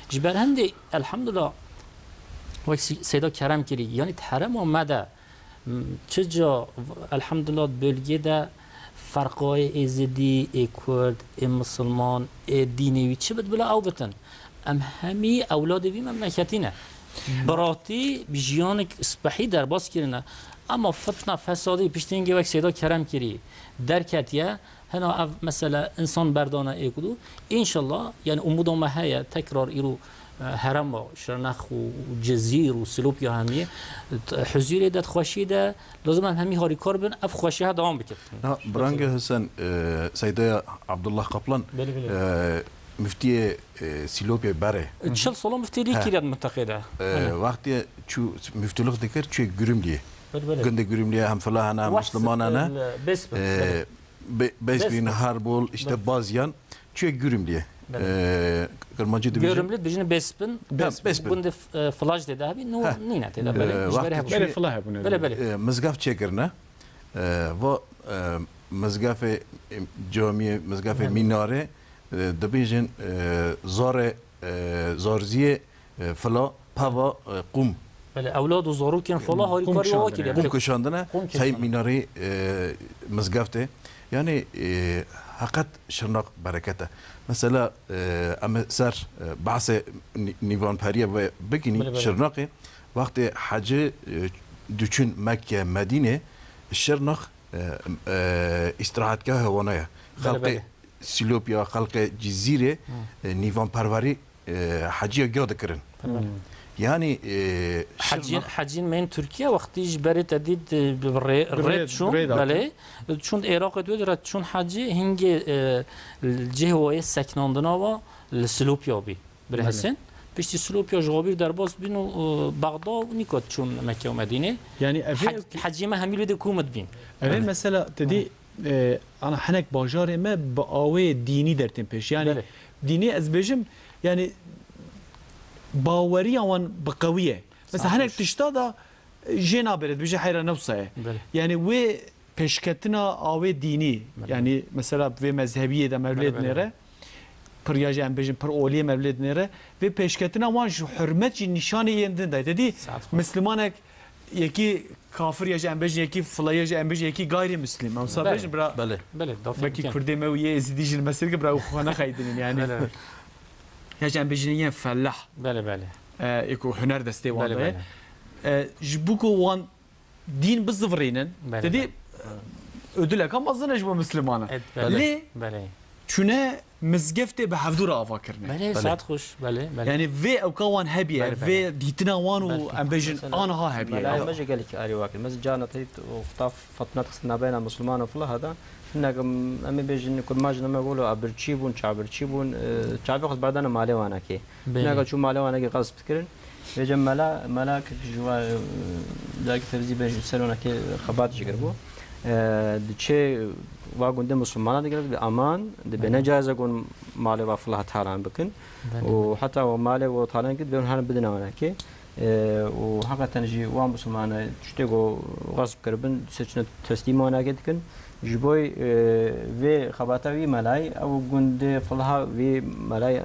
[SPEAKER 3] جبر هندي الحمد لله وقت سيدا كرم كري يعني تحرم آمده چجا الحمد لله بلگه ده فرقای ازدی کرد مسلمان دینی چه بد بلا او بتن ام همی اولاد وی مملکتینه براتی بجیانک اسپحی در باز کرنه اما فتنه فسادی پشتینگی وقت سيدا كرم كري درکتیه هنا مثلا انسان بردانه ايكدو ان شاء الله يعني امود ما هي تكرار ايرو هرم و شرنخ و جزير و سلوبيا هميه حضور ده خوشي ده لازم همي هاري کار بن اف خوشي ها دوام بكت
[SPEAKER 4] برانج حسن سيدة عبد الله قبلان مفتي سلوبيا بره
[SPEAKER 3] چل سال مفتي لي كيرد منطقه
[SPEAKER 4] وقتی چو مفتلوق دکر چو گرملیه گنده گرملیه هم فلا هنا مسلمان هنا بس بين هاربول işte bazıyan çöy gürümliye kırmacı division
[SPEAKER 3] gürümlü division besbin bunda flash dedi abi no nina dedi
[SPEAKER 1] böyle flash
[SPEAKER 3] böyle
[SPEAKER 4] mızgaf çekirne ve mızgafı camiye mızgafı minare division zare zarziye fla pava kum
[SPEAKER 3] بله اولاد و زارو کن فلا هاری کاری واکیه
[SPEAKER 4] قم کشاندنه سای میناری مزگفته یعنی حقیقت شرناق برکته مثلا اما سر بحث نیوان پریه و بگینی شرناقه وقتی حج دوچون مکه مدینه شرناق استراحتگاه هوانه خلق سلوبیا خلق جزیره نیوان پروری حجی گاده کرن يعني
[SPEAKER 3] حجين من تركيا وقتی جبرت تدید رد شون بله چون عراق دود چون حجی هنگ جهوی سکناندنا و لسلوپیا بی بره حسن پشتی سلوپیا جوابیر در باز بینو بغداد نیکات چون مکه و مدینه
[SPEAKER 1] يعني
[SPEAKER 3] حجی ما همیلو ده کومت بین
[SPEAKER 1] اول مثلا تدی انا حنك باجار ما باوي ديني درتين پیش يعني ديني از بجم يعني باوري وان بقويه مثلا هناك تشتادا جينا برد بيجي حيره نفسه يعني وي peşketina avê dînî yani mesela vê mezhebiyê de mevlêd nêre pir ya em bêjin pir oliyê mevlêd nêre vê peşketina wan ji hürmet jî nîşanê yên din de dedî Müslümanek yekî kafir ya em bêjin yekî filayê ji em bêjin yekî gayrîmüslim em sa bêjin bira belkî Kurdê me û yê Êzidî jî mesîr bira xwe nexeyidinin yani ya em bêjin yên fellah eko huner destê wan de ji bo ku wan dîn bizivînin dedî ödüleka mezin ji bo Müslüman lê çune mizgeftê bi hevdûr ava kirine yani vê ewka wan hebiye vê dîtina wan û em bêjin aniha hebiye
[SPEAKER 2] ماجي قال لك اري واكل مز جانا تيت وخطاف فتنات خصنا بين مسلمان وفلا هذا انك امي بيجن كل ما جنا ما يقولوا ابرتشيبون شابرتشيبون شعب ياخذ بعدنا مالي وانا كي هناك شو مالي وانا كي قصب تكرن يجي ملاك جوا ذاك تفزي بين سلونا كي خبات يقربوا دشي واقول ده مسلمان ده قال امان ده بنجاز اقول مالي وفلا تهران بكن وحتى ومالي وطالان كده بين هان بدنا وانا كي وحقيقة جي وان مسلمان تشتغو غصب كربن سجن تسليم وانا كدكن جبوي في خباتوي ملاي او جند فلها في ملاي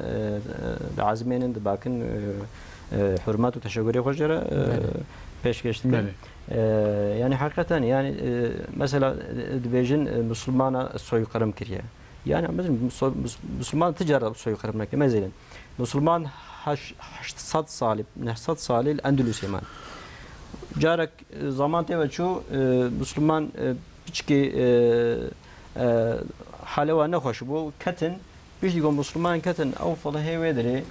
[SPEAKER 2] عازمين دباكن حرمات وتشكري خجرة پیش گشتن يعني حقيقة يعني مثلا دبيجن مسلمان soykırım kiriye yani مسلمان تجارة soykırım kiriye مثلا مسلمان 800 سال 900 سال الأندلس يمان جارك زمان تبع شو مسلمان بيشكي حلوة نخش بو كتن بيجي يقول مسلمان كتن أو فضه ويدري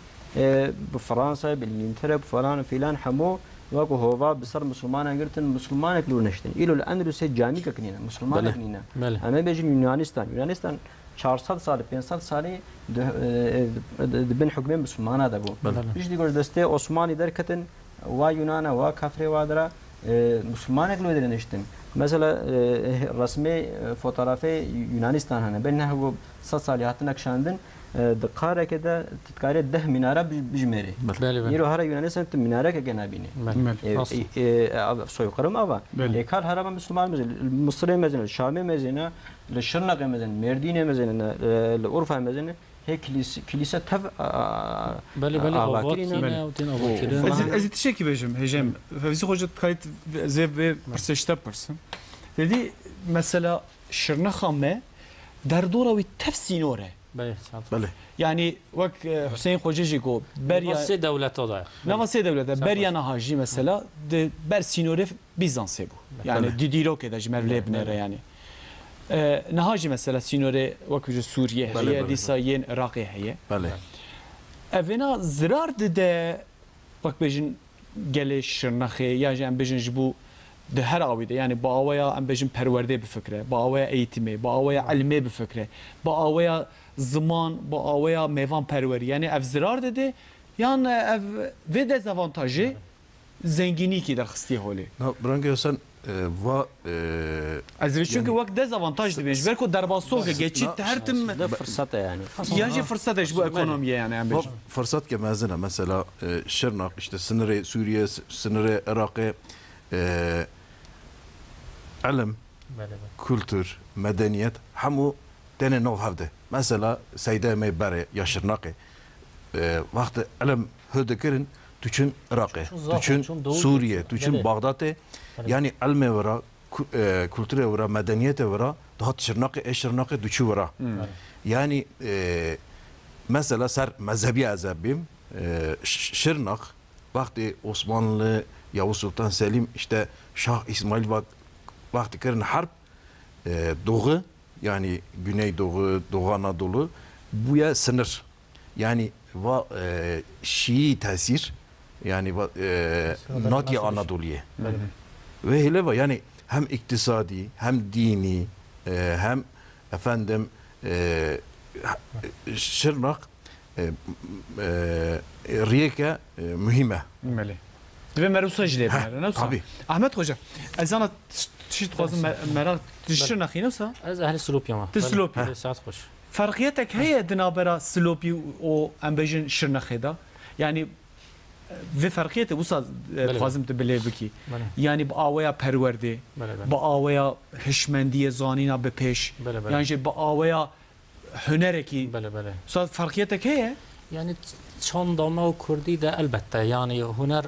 [SPEAKER 2] بفرنسا بالإنجلترا بفلان فلان حمو واقو هوا بصر مسلمان قلتن مسلمان كلو نشتن إلو الأندلس جامي كنينا مسلمان كنينا أنا بيجي من يونانستان 400 سال 500 سالی دبن حکمین مسلمانان دبو. بیش دیگر دسته عثمانی در کتن و یونان و کافر و درا مسلمان کلو در نشتن. مثلا رسمی فوتوغرافی یونانستان هنه بینه هو 100 سالی هاتن اکشاندن دقاره كده تتكاري 10 مناره بجمري يرو هرا يونانستان مناره كجنابيني soykırım ama ekal harama Müslüman mezin Mısır'ı mezin Şam'ı mezin Şırnak'ı mezin Merdin'e mezin Urfa mezin هي كليسة تف
[SPEAKER 3] بله آواکرینه و تین آواکرینه
[SPEAKER 1] از تشکی بجم هجم فوزی خودت کایت زیب پرسشته پرسم دیدی مثلا شرنخامه در دوره وی تفسینوره
[SPEAKER 3] بله
[SPEAKER 1] يعني وك حسين خوجيجي جو بريا
[SPEAKER 3] نفس دولة تضع
[SPEAKER 1] نفس دولة بريا نهاجي مثلا برسينوري بيزانسي بو يعني ديديرو كده جمر لبنان يعني نهاجي مثلا سينوري وك سوريا هي ديساين عراقي هي
[SPEAKER 4] بله
[SPEAKER 1] افينا زرار ده وك بيجن گلش شرنخي يا جن بيجن جبو ده هر عويده يعني باويا ام بيجن پرورده بفكره باويا ايتمي باويا علمي بفكره باويا زمان با آویا میوان پروری یعنی اف ضرر داده یعنی اف و دزاوانتاژی زنگینی کی در خستی حالی
[SPEAKER 4] نه برانگی حسن و
[SPEAKER 1] از ویشون که وقت دزاوانتاژ دیش برکو در باسو که گچی ترتم
[SPEAKER 2] فرصته يعني
[SPEAKER 1] یعنی فرصتش بو اکونومیه yani ام بیش
[SPEAKER 4] فرصت که مثلا مثلا شرناق işte sınırı Suriye sınırı Irak علم kültür medeniyet hamu tane nov havde mesela Seyde Meybere ya Şırnak'ı vakti alam hüdekirin tüçün Irak'ı, tüçün Suriye, tüçün Bağdat'ı yani alme vera, kültüre vera, medeniyete vera daha Şırnak'ı tüçü vera. Yani mesela ser mezhebi azabim Şırnak vakti Osmanlı Yavuz Sultan Selim işte Şah İsmail vakti kirin harp Doğu yani Güneydoğu, Doğu Anadolu buya sınır. Yani Şii tesir yani Natya Anadolu'ya. Ve hele var yani hem iktisadi hem dini hem efendim Şırnak Riyeka mühime.
[SPEAKER 1] Meli. Ve merusa jilebler.
[SPEAKER 4] Tabii.
[SPEAKER 1] Ahmet Hoca, ezana تشيت قاسم مرات تشرنا خي نفسها
[SPEAKER 3] از اهل سلوبيا ما
[SPEAKER 1] تسلوبيا
[SPEAKER 3] ساعات خوش
[SPEAKER 1] فرقيتك هي دنابرا سلوبي او امبيجن شرنا خيدا يعني في فرقية وصل لازم تبلي بكي
[SPEAKER 3] بله.
[SPEAKER 1] يعني بآوية پرورده
[SPEAKER 3] بله بله.
[SPEAKER 1] بآوية هشمندية زانينا بپیش
[SPEAKER 3] بله بله.
[SPEAKER 1] يعني بآوية هنركي
[SPEAKER 3] بله بله.
[SPEAKER 1] وصل فرقيتك هي
[SPEAKER 3] يعني چند دامه و کردی ده البته يعني هنر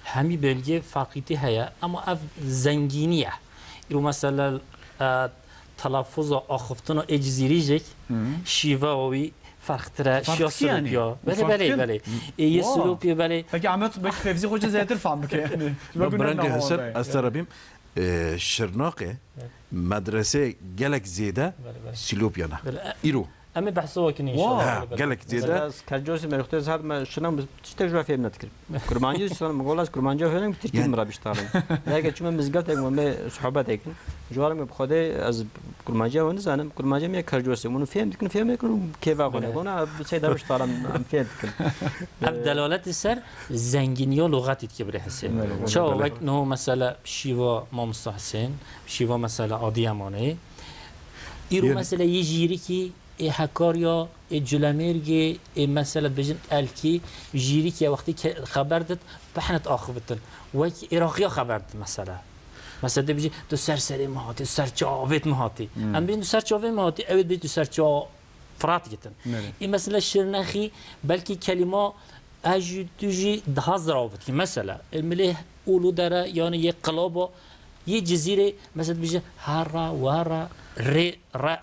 [SPEAKER 3] همی بلگه فرقیتی هیا اما اف زنگینیه رو مثلا تلفظ آخفتن و اجزیریجک شیوه وی فرقتره شیا سلوپیا بله بله بله یه سلوپیا بله
[SPEAKER 1] فكي عملت بك فيزي خوش زيادة الفهم بك يعني
[SPEAKER 4] برنگ حسن استرابیم شرناقه مدرسه گلک زیده سلوپیانه ایرو
[SPEAKER 3] اما بحثه وکنی
[SPEAKER 4] گلک زیده
[SPEAKER 2] كالجوسي ما يختار هذا ما شنو تشتغل فيه نذكر كرمانجي شلون مقولاش كرمانجي فين تشتغل مرا بيشتغل لكن شو مزقات ما صحباتك جوارم بخده از كرمانجي ونزانم كرمانجي ما كالجوسي منو فهم تكون فهم يكون كيف اقول انا سيدا بيشتغل ام فهم
[SPEAKER 3] دلالت السر زنگینی و لغتی که بره حسین چه وقت نه مثلا شیوا ما مستحسن شیوا مثلا عادیامانه ایرو مثلا یه جیری که هکاریا جلمرگی مثلا بجن الکی جیری که وقتی که خبر داد بحنت آخوتن و عراقی خبر داد مثلا بيجي تو سرسري مهاتي سرچاوت مهاتي ام بين سرچاوت مهاتي اود بيت سرچا فرات جتن اي مثلا شرنخي بلكي كلمه اجي تجي دهازراوت كي مثلا المليه اولو دره يعني يقلابه يه جزيره مثلا بيجي هارا وارا ر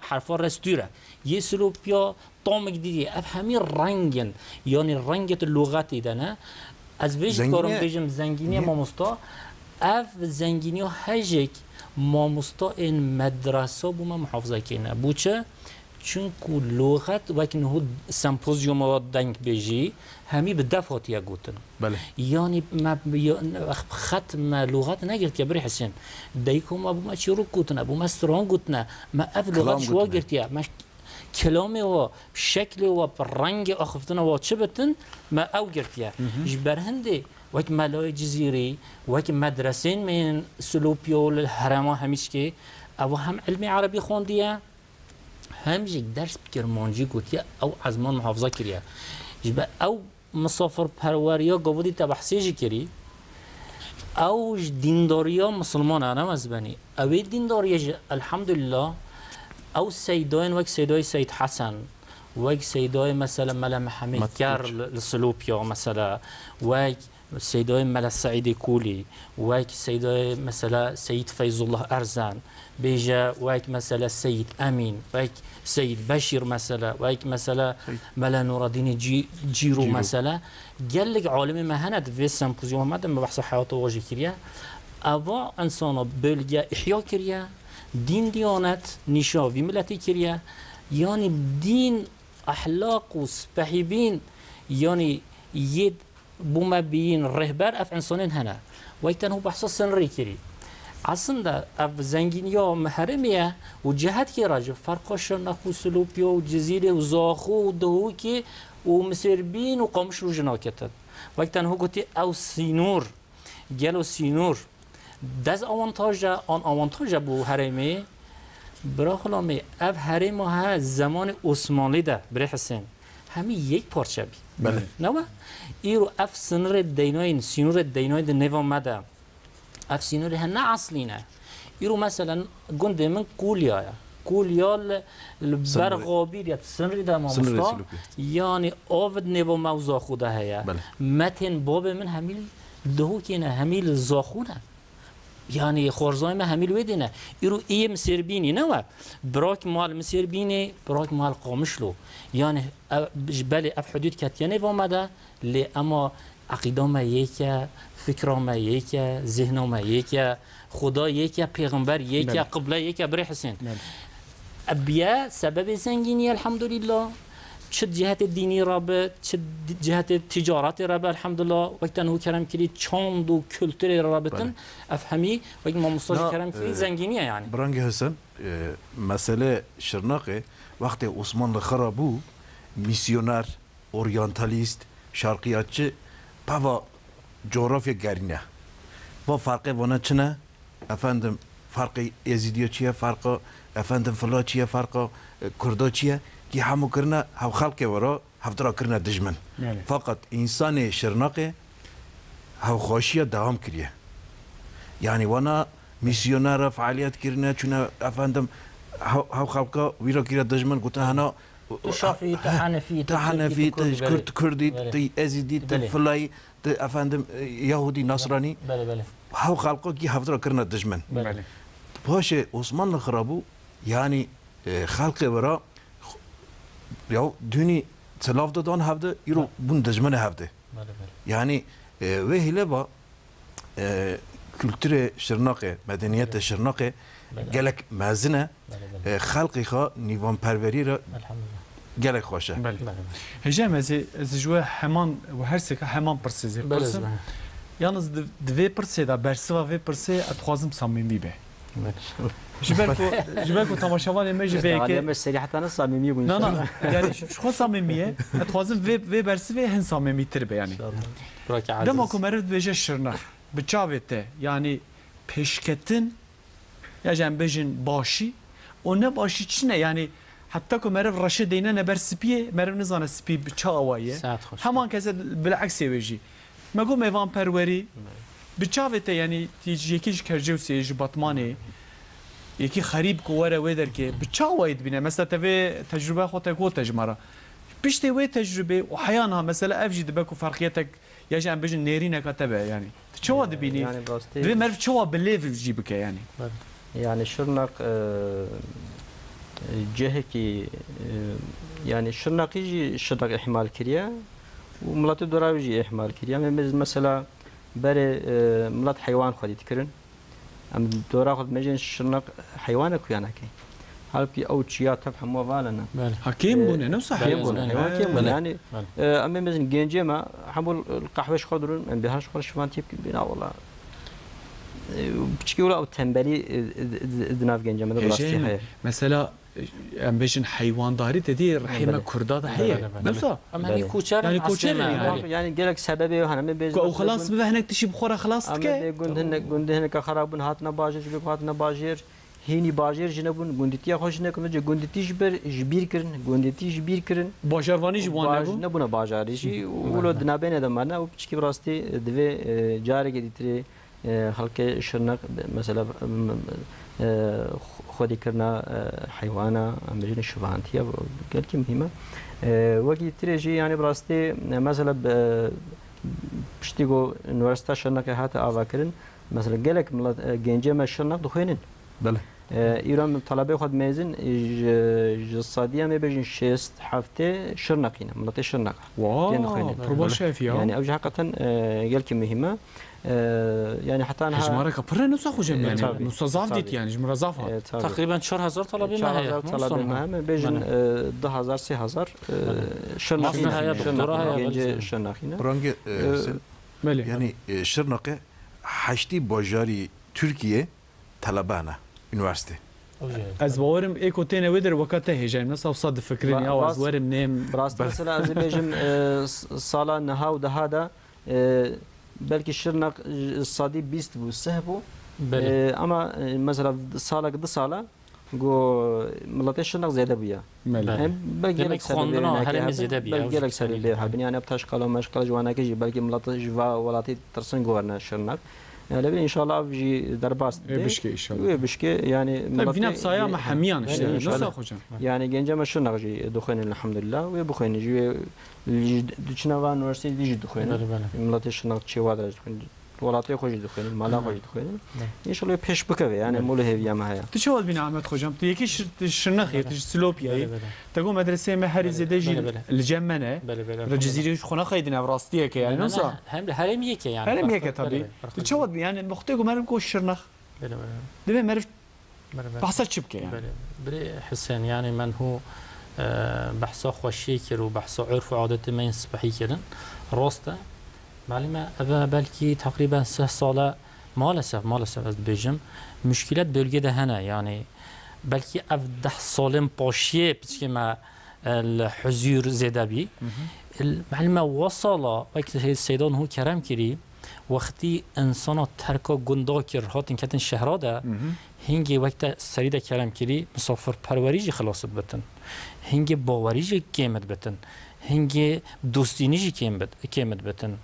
[SPEAKER 3] حرف رستوره يسلوبيا طعم جديد افهمي رنگن يعني رنگه اللغات دنا از ویش کارم بيجم زنگینی ماموستا اف زنگینی هجک ماموستا این مدرسه بوم محافظه کنه بوچه چون که لغت وقتی نه سمپوزیوم و دنگ بیجی همی به دفعاتی گوتن
[SPEAKER 4] بله
[SPEAKER 3] یعنی ما خط ما لغت نگرد که بری حسین دیکم ابو ما چی رو گوتن ابو ما ستران گوتن ما اف لغت شو گرتیا ما کلامی و شکل و رنگ آخفتن و چه بتن ما او گرتیا جبر هنده وقت ملای جزیری وقت مدرسین من سلوپیو الحرمه همیش که او هم علم عربی خوندیه همجی درس کرمانجی گوتیه او عزمان محافظه کریه جبه او مسافر پروریا گودی تبحثیجی کری او دینداریا مسلمان انا مزبنی اوی دینداریا الحمدلله او سیداین وقت سیدای سید حسن وقت سیدای مثلا ملا محمد کر لسلوپیا مثلا وقت سيداي ملا سعيد كولي واك سيداي مثلا سيد فيض الله أرزان بيجا واك مثلا سيد أمين واك سيد بشير مثلا واك مثلا ملا نور الدين جيرو مثلا قال لك عالم مهنة في سمبوزيوم هذا ما بحث حياته واجي كريا أبا إنسان بلجا إحياء كريا دين ديانات نشاوي ملتي كريا يعني دين أخلاق وسبحيبين يعني يد بوما بين رهبر اف انسانين هنا ويتن هو بحث سنري كري اصلا اف زنگينيا محرميه وجهات كي راجع فرقش نخو سلوبيو وجزيره وزاخو ودهوكي ومسربين وقمش وجناكتت ويتن هو قلت او سينور جلو سينور داز اوانتاجا ان اوانتاجا بو حرمي براخلامي اف حرم ها زمان عثماني ده بري حسين همي یک پارچه بی
[SPEAKER 4] بله
[SPEAKER 3] نه ایرو اف سنور دیناین سینور دینای د نوام مده اف سینور هن اصلینه ایرو مثلا گند من کولیا البرغابیر یا سنور د مامستا یعنی آود نوام موضوع خوده هیا متن باب من همیل دهو کینه همیل زاخونه يعني خورزاي ما هميل ودينا يرو اي مسيربيني نوا براك مال مسيربيني براك مال قامشلو يعني جبالي اف حدود كاتياني ومادا لي اما عقيده ما يكا فكره ما يكا ذهن ما يكا خدا يكا پیغمبر يكا قبله يكا بري حسين ابيا سبب زنگيني الحمد لله چه جهت دینی رابط چه جهت تجارت رابط الحمد لله وقتی انو کرم کلی چند و کلتور رابطن افهمی وقتی ما مستاج کرم کلی زنگینیه يعني
[SPEAKER 4] برانگی حسن مسئله شرناقه وقتی عثمان خرابو میسیونر اورینتالیست شرقیاتچı پاوا جغرافیا گرینه و فرقه ونه چنه efendim farkı Ezidiyo چیه فرق efendim فلا چیه فرق کردا چیه که همو کرنا هم خلق ورا هفترا کرنا دجمن فقط انسان شرناقه هاو خوشيه دوام کریه يعني وانا ميسيونار فعاليات كرنا كنا افندم هاو خلقا ويرا كيرا دجمن قلت انا
[SPEAKER 3] شافي تحنفي
[SPEAKER 4] كردي تي ازيدي فلاي افندم يهودي نصراني هاو خلقا كي هفترا كرنا دجمن باش عثمان الخرابو يعني خلق برا يا دوني تلاف دادان هفته يرو بون دجمن هفته يعني وهله با kültüre şırnakı, medeniyete şırnakı gelek mezine خلقی خا نیوان پروری را gelek خوشه.
[SPEAKER 1] هجام از جوا همان و هر سکه همان پرسیزی پرسیم. یعنی دوی پرسیده برسوا و پرسی اتخوازم صمیمی به. جبرکو تماشاوان میشه به که
[SPEAKER 2] مش صریحتاً صمیمی بود.
[SPEAKER 1] نه یعنی شخص صمیمیه اتخوازم و برسی و هن صمیمی تر به یعنی. دم اکو مرد بچه شرناخ. بچاوته یعنی پیشکتن یا جنب بجن باشی و نه باشی چنه یعنی حتی که مرد رشد دینه نبر سپیه مرد نزانه سپی بچه آوایه همان کسی بالعکس ویجی مگو میوان پروری بچاوته یعنی یکیش کرجه و سیج باتمانه یکی خریب کواره ویدر که بچه آواید بینه مثلا توی تجربه خودت گو تجمره بیشتر وی تجربه و حیانها مثلا افجی دبکو فرقیتک یا جنب بجن نیری نکاتبه یعنی چوا دبینی؟ دوی مرد چوا بلیف جی بکه یعنی؟
[SPEAKER 2] يعني شرناق جهكي يعني شرناق يجي شرناق احمال كريا وملات دراو يجي احمال كريا مثلا بري ملات حيوان خدي تكرن ام دورا خد مجن شرناق حيوانك ويانكي هلكي او تشيا تفهموا بالنا
[SPEAKER 1] حكيم بونه نفس
[SPEAKER 2] حكيم بونه يعني اما مزن جنجه ما حمول القهوه خضرون من بهاش خرش فانتي بنا والله بتشكي ولا تنبلي دناف جنجه ما درستي
[SPEAKER 1] مثلا ام بيشن حيوان داري تدي رحيمه كردا هي نفسه
[SPEAKER 3] اما هي كوچر
[SPEAKER 2] يعني قالك سببي وهنا ما بيز
[SPEAKER 1] او خلاص بهنك تشي بخوره خلاص
[SPEAKER 2] تك قندهنك خرابون هاتنا باجر هاتنا باجر هینی باجر جنبون گندیتی خوش نکنه جو گندیتی جبر جبیر کرن گندیتی جبیر کرن
[SPEAKER 1] باجروانی جوان
[SPEAKER 2] نبونه باجریشی ولو دنابین ادمانه و بچکی براستی دوی جاری گدیتری خلق شرناق مثلا خودی کرنا حیوانا امرین شبانتیه قال کی مهمه وقتی تریجی یعنی براستی مثلا بشتیگو نورستا شرناق هات آوا کرن مثلا قالك گنجه ما شرناق دخوینن
[SPEAKER 4] بله
[SPEAKER 2] ایران طلبه خود میزن جسادیه میبرین شست هفته شرناقینه ملت شرناق
[SPEAKER 1] واو پروبا شافیه
[SPEAKER 2] يعني اوج حقیقتا قال کی مهمه يعني حتى انا
[SPEAKER 1] جماره كبر نص اخو جم يعني نص ضعف ديت يعني جمره ضعفها
[SPEAKER 3] تقريبا 4000 طلبه معايا
[SPEAKER 2] 4000 طلبه معايا بيجن 10000 3000 شرناقینه
[SPEAKER 4] رنگ يعني شرناقه حشتي باجاري تركيا طلبانه يونيفرسيتي
[SPEAKER 1] از باورم ايكو تينا ودر وقته هجاي نصف صد فكرني او از ورم نيم
[SPEAKER 2] براست مثلا از بيجم صاله نها ودهادا بلكي شرناق الصادي بيست بو سهبو اما مثلا صاله قد صاله جو ملاتي شرناق زياده بيا
[SPEAKER 3] بلكي خوندنا هرم زياده بيا
[SPEAKER 2] بلكي سالي يعني ابتاش قالو مشكله جوانا كجي بلكي ملاتي جوا ولاتي ترسن جورنا شرناق يعني ان شاء الله افجي درباست
[SPEAKER 1] بشكي ان شاء الله
[SPEAKER 2] بشكي يعني
[SPEAKER 1] طيب فينا بصايا محميان
[SPEAKER 2] يعني جنجا ما شو نغجي دخين الحمد لله وبخين جي دشنا وان ورسي دي دخين ملاتي شنو تشي وادر ولاتي خوش دخين مالا خوش دخين ان شاء الله پیش بكوي يعني مول هيفيا ما هي
[SPEAKER 1] تشوال بين احمد خوجم تو يكي شنخي سلوبيا تقول مدرسه مهري زدجي الجمنه الجزيره خنا خيدنا براستيه يعني نصا
[SPEAKER 3] هم هرم يكي يعني
[SPEAKER 1] هرم يكي طبي تشوال يعني مختيكو مرم كو شرنخ دبي مرف بحث تشبكي يعني
[SPEAKER 3] بري حسين يعني من هو بحث خوشي كر وبحث عرف وعادات ما ينسبحي كرن راسته معلومه بلكي تقريبا 3 ساله مالسف از بيجم مشكلات bölgede هنا يعني بلكي 10 سالم باشيه بتشكي الحزور زيدابي المعلومه وصل وقت السيدان هو كرم كري وقتی انسان ترک گندا کر هاتن کتن شهراده هنگی وقت سریده کلم کری مسافر پروریجی خلاصت بتن هنگی باوریجی قیمت بتن هنگی دوستینیجی کمد بتن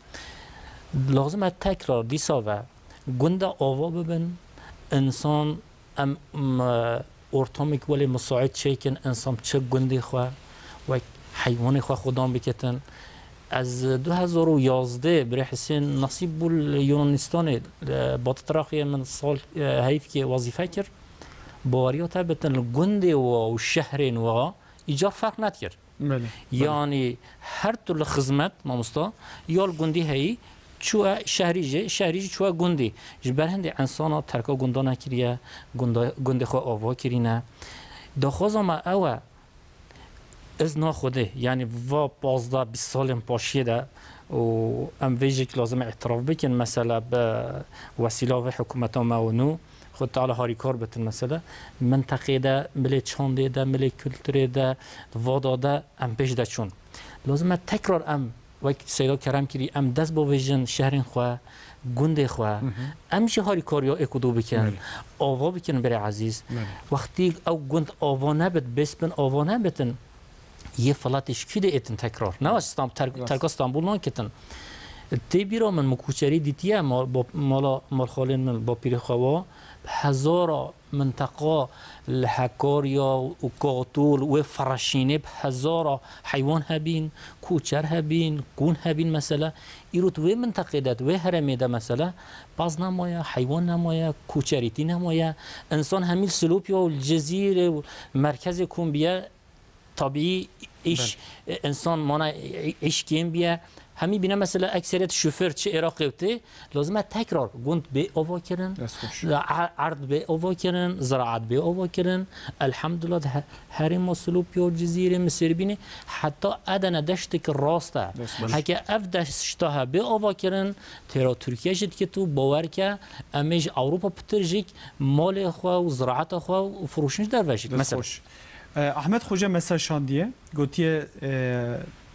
[SPEAKER 3] لازم تکرار دیسا و گنده آوا ببن انسان ام ارتامیک ولی مساعد چیکن انسان چه گندی خواه و حیوان خواه خودان بکتن از 2011 برای حسین نصیب بول یونانستان بطراقی من سال هیف که وظیفه کرد باوریات بتن گندی و شهرین و ایجار فرق نکرد یعنی هر طول خدمت مامستا یا گندی هی چوا شهریجی چوا گندی جبر هندی انسان ترکا گندا نکریه گنده خو آوا کرینه داخوزا ما اوه از ناخوده یعنی و 15-20 سال پاشیده و ام ویجک لازم اعتراف بکن مثلا به وسیله و حکومت ما و نو خود تعالی هاری کار بتن مثلا منطقه ده ملی چانده ده ملی کلتره ده وادا ده ام پیش ده چون لازم تکرار ام وقتی سیدا کرم کری ام دست با ویژن شهرین خواه گنده خواه ام هاری کاریا اکودو بکن آوا بکن برای عزیز وقتی او گند آوا نبت بس بن آوا نبتن یه فلاتش کده ایتن تکرار نه ترک استانبول نان کتن تی بیرا من مکوچری دیتیه مالا مرخالین من با پیری خوا هزارا منطقه الحکاریا و قاطول و فرشینه هزارا حیوان هبین کوچر هبین گون هبین مثلا ایروت و منطقه داد و هرمی ده مثلا باز نمایا حیوان نمایا کوچریتی نمایا انسان همیل سلوپیا و الجزیره و مرکز کمبیا طبیعی ایش انسان مانا ایش کیم بیا همی بینه مثلا اکثریت شوفر چه عراقی بته لازمه تکرار گند به آوا کردن عرض به آوا کردن زراعت به آوا کردن الحمدلله هر مسلوب یا جزیره مصر بینه حتی ادنه دشت که راسته هکه اف دشتها به آوا کردن ترا ترکیه شد که تو باور که امیج اروپا پترجیک مال خوا و زراعت خوا و فروشش در وشید مثلا
[SPEAKER 1] احمد خوجه مساج شاندیه گوتیه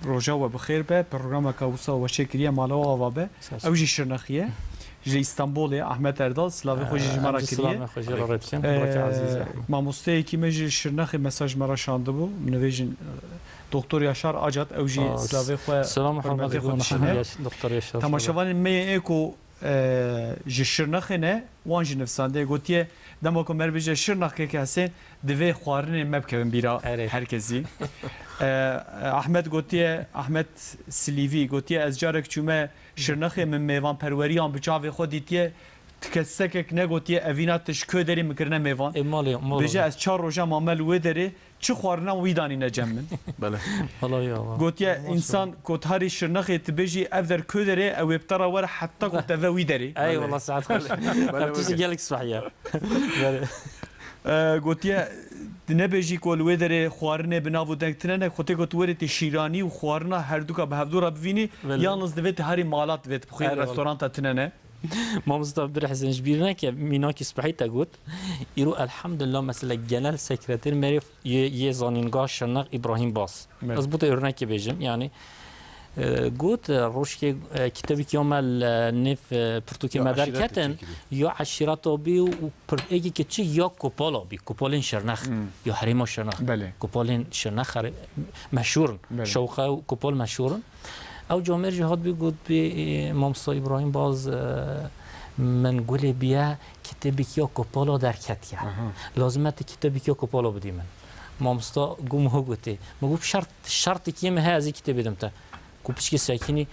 [SPEAKER 1] روجا و بخیر به برنامه کاوسا و شکریه مالا و آوا به او جی شرنخیه جی استانبول احمد اردال سلاوی خوشی جمعه کریه ماموسته کی مجی شرنخی مساج مرا شانده بو منویجن دکتر یاشار آجات او جی سلاوی خو
[SPEAKER 3] سلام حرمت خودشینه دکتر یاشار
[SPEAKER 1] تماشاوان می اکو جی شرنخی نه وانج نفسانده گوتیه دما کو مر بجه شرنخی که هستن دوی خوارن مبکن بیرا هرکسی احمد گوتیه احمد سلیوی گوتیه از جارک چومه شرنخی من میوان پروریان بچاوی خودیتیه تکسکک نگوتیه اوینا تشکو داری مکرنه میوان بجه از 4 روزا معامل و داره چه خوارنه ویدانی نجمن
[SPEAKER 4] بله
[SPEAKER 1] گوتیه انسان کوتاری شرنخی تبجی افدر کو داره او ابترا ور حتی گوت وی داره
[SPEAKER 3] ای والله ساعت بتوسی گالک صحیح
[SPEAKER 1] گوتیه نبیجی کول داره خوارنه بناو دنگتنه خودی گوتوری شیرانی و خوارنه هر دو که به هفدور ببینی یالنز دویت هری مالات ویت بخیر رستوران تنه
[SPEAKER 3] ما مستعد حسن جبيرنا كميناكي صبحي تقول يرو الحمد لله مثلا جلال سكرتير مريف يزانينغا شرنق ابراهيم باس مضبوط ارناكي بيجم يعني قلت روشكي كتابي كيوما نف برتوكي مدار كاتن يا عشيرات بي و ايجي كتشي يا كوبالا بي كوبالين شرنخ يا حريم شرنخ كوبالين شرنخ مشهور شوقه كوبال مشهور او جامعه جهاد بيقول بمامسا ابراهيم باز من قولي بيا كتابي كيا كوبالا در كتيا لازمت كتابي كيا كوبالا بدي من مامسا قوم هو قلتي ما قلت شرط كيما هذه كتابي دمته گفتش که ساکنی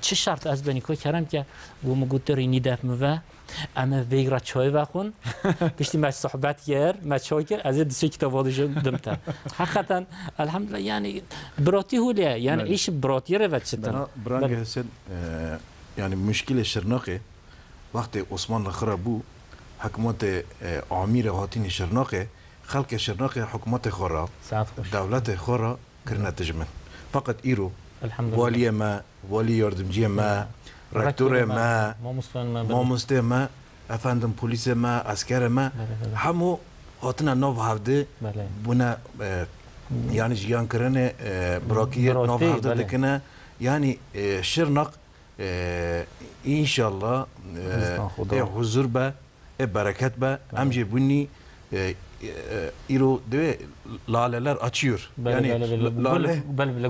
[SPEAKER 3] چه شرط از بنیکای کردم که گفتم گفت رینی دف مو اما ویگرا چای وخون بشتی مش صحبت کرد مش چای کرد از دو سه کتاب وادش دمته حقیقتا الحمدلله یعنی براتی هولیه یعنی ایش براتی رو وچتن
[SPEAKER 4] برانگ حسن یعنی مشکل شرناقه وقتی عثمان خرابو حکومت عامیر هاتین شرناقه خلق شرناقه حکومت خورا دولت خورا کرنا تجمن فقط ایرو والی ما والی یاردمچی ما رکتور ما ماموسته ما افندم پلیس ما عسکر ما همو هاتنا نو هفته بنا یعنی جیان کرنه براکی نو هفته دکنه یعنی شرنق ان شاء الله حضور با برکت با امجی بنی İro de laleler açıyor. Yani lale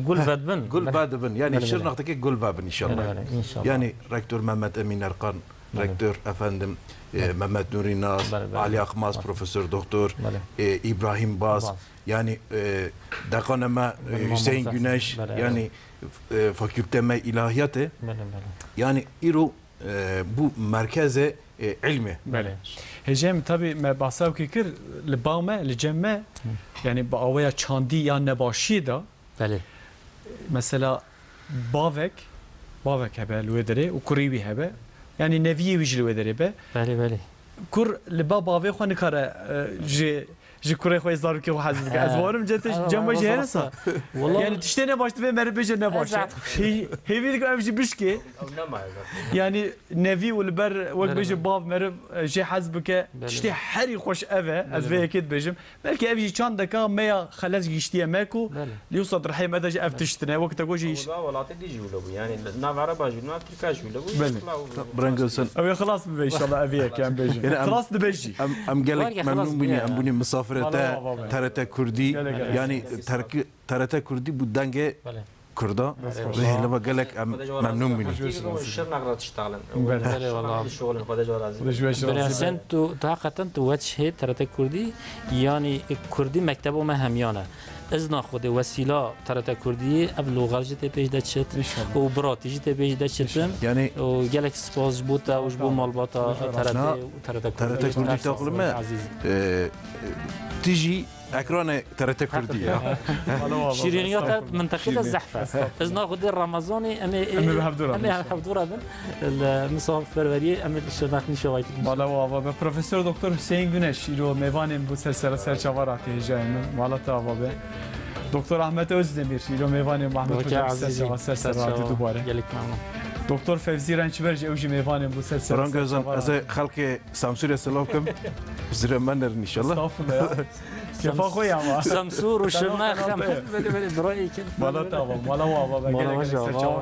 [SPEAKER 3] gül vedbin.
[SPEAKER 4] Gül vedbin. Yani Şırnak'taki gül vedbin inşallah.
[SPEAKER 3] İnşallah.
[SPEAKER 4] Yani rektör Mehmet Emin Erkan, rektör efendim Mehmet Nuri Naz, Ali Akmaz, Profesör Doktor İbrahim Baz, yani dekaneme Hüseyin Güneş, yani fakülteme ilahiyatı. Yani İro bu merkeze ilmi.
[SPEAKER 1] بله هجم tabi me bahsav kikir li bavme li cemme yani bavaya çandi ya nebaşi da
[SPEAKER 3] بله
[SPEAKER 1] mesela bavek hebe lüedere u kuribi hebe yani neviye vijli wedere be
[SPEAKER 3] بله بله
[SPEAKER 1] kur li bavek xani kare ji kure xoy zaruk ki hazır ki azvarım cete cemma jeresa yani tişte ne baştı ve merbeje ne başı hevi evji bişki yani nevi ul ber ve beje bav merb ji hazbke tişte heri xoş eve az ve ekid bejim belki evji çandaka meya xalas giştiye meko liusad rahim eda ev tiştine وقت goji iş
[SPEAKER 2] ولات ديجي ولا يعني ناف عربا جونا تركاش ولا
[SPEAKER 4] Brangılsın.
[SPEAKER 1] Ev خلاص be inşallah eviye kan bejim خلاص de beji
[SPEAKER 4] Am gelek memnun buni am buni misafirete TRT Kurdi yani TRT Kurdi bu denge Kurda ve helva gelek memnun buni.
[SPEAKER 2] الشرنق راه تشتغلن
[SPEAKER 3] بله والله
[SPEAKER 2] الشغل خداش رازي
[SPEAKER 3] بناسن تو حقیقتا تو وجه ترت کردی یعنی کردی مکتب و مهمیانه از ناخود وسیله ترت کردی اول لغت جت پیش داشت و براتیج جت پیش داشتم
[SPEAKER 4] Yani
[SPEAKER 3] و گلک سپاس بوده و جو مال باتا ترت
[SPEAKER 4] Kurdi takılma تيجي ekranı TRT Kurdi ya.
[SPEAKER 3] شيرينيات منطقة الزحفة از ناخود رمضاني أمي حفظورة بن المسافر وري أمي شرناخني شويت
[SPEAKER 1] Valla ve Profesör Doktor Hüseyin Güneş ilo mevanim bu serçavarati hecayımın malata avabe Doktor Ahmet Özdemir ilo mevanim Ahmet Hocam serçavarati dubare
[SPEAKER 3] gelek memnun
[SPEAKER 1] Doktor Fevzi Rençberci evji mevanim bu serçavarati
[SPEAKER 4] Brangözüm az halkı Samsur'a selamkım zirmenler inşallah.
[SPEAKER 1] Estağfurullah ya Kefa koy ama
[SPEAKER 3] سمسور وشرناخ بلي برأيك
[SPEAKER 1] malata avabe malava gelek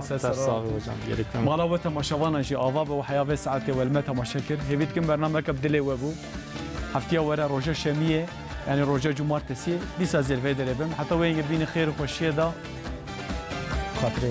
[SPEAKER 1] serçavarati malava temaşavana ji avabe ve hayave saati ve elme temaşakir hevitkin bernameka bdile ve bu haftaya wera roja şemiye yani roja cumartesi disa zirve derebim hatta ve girbini khayr ve şiyada خاطري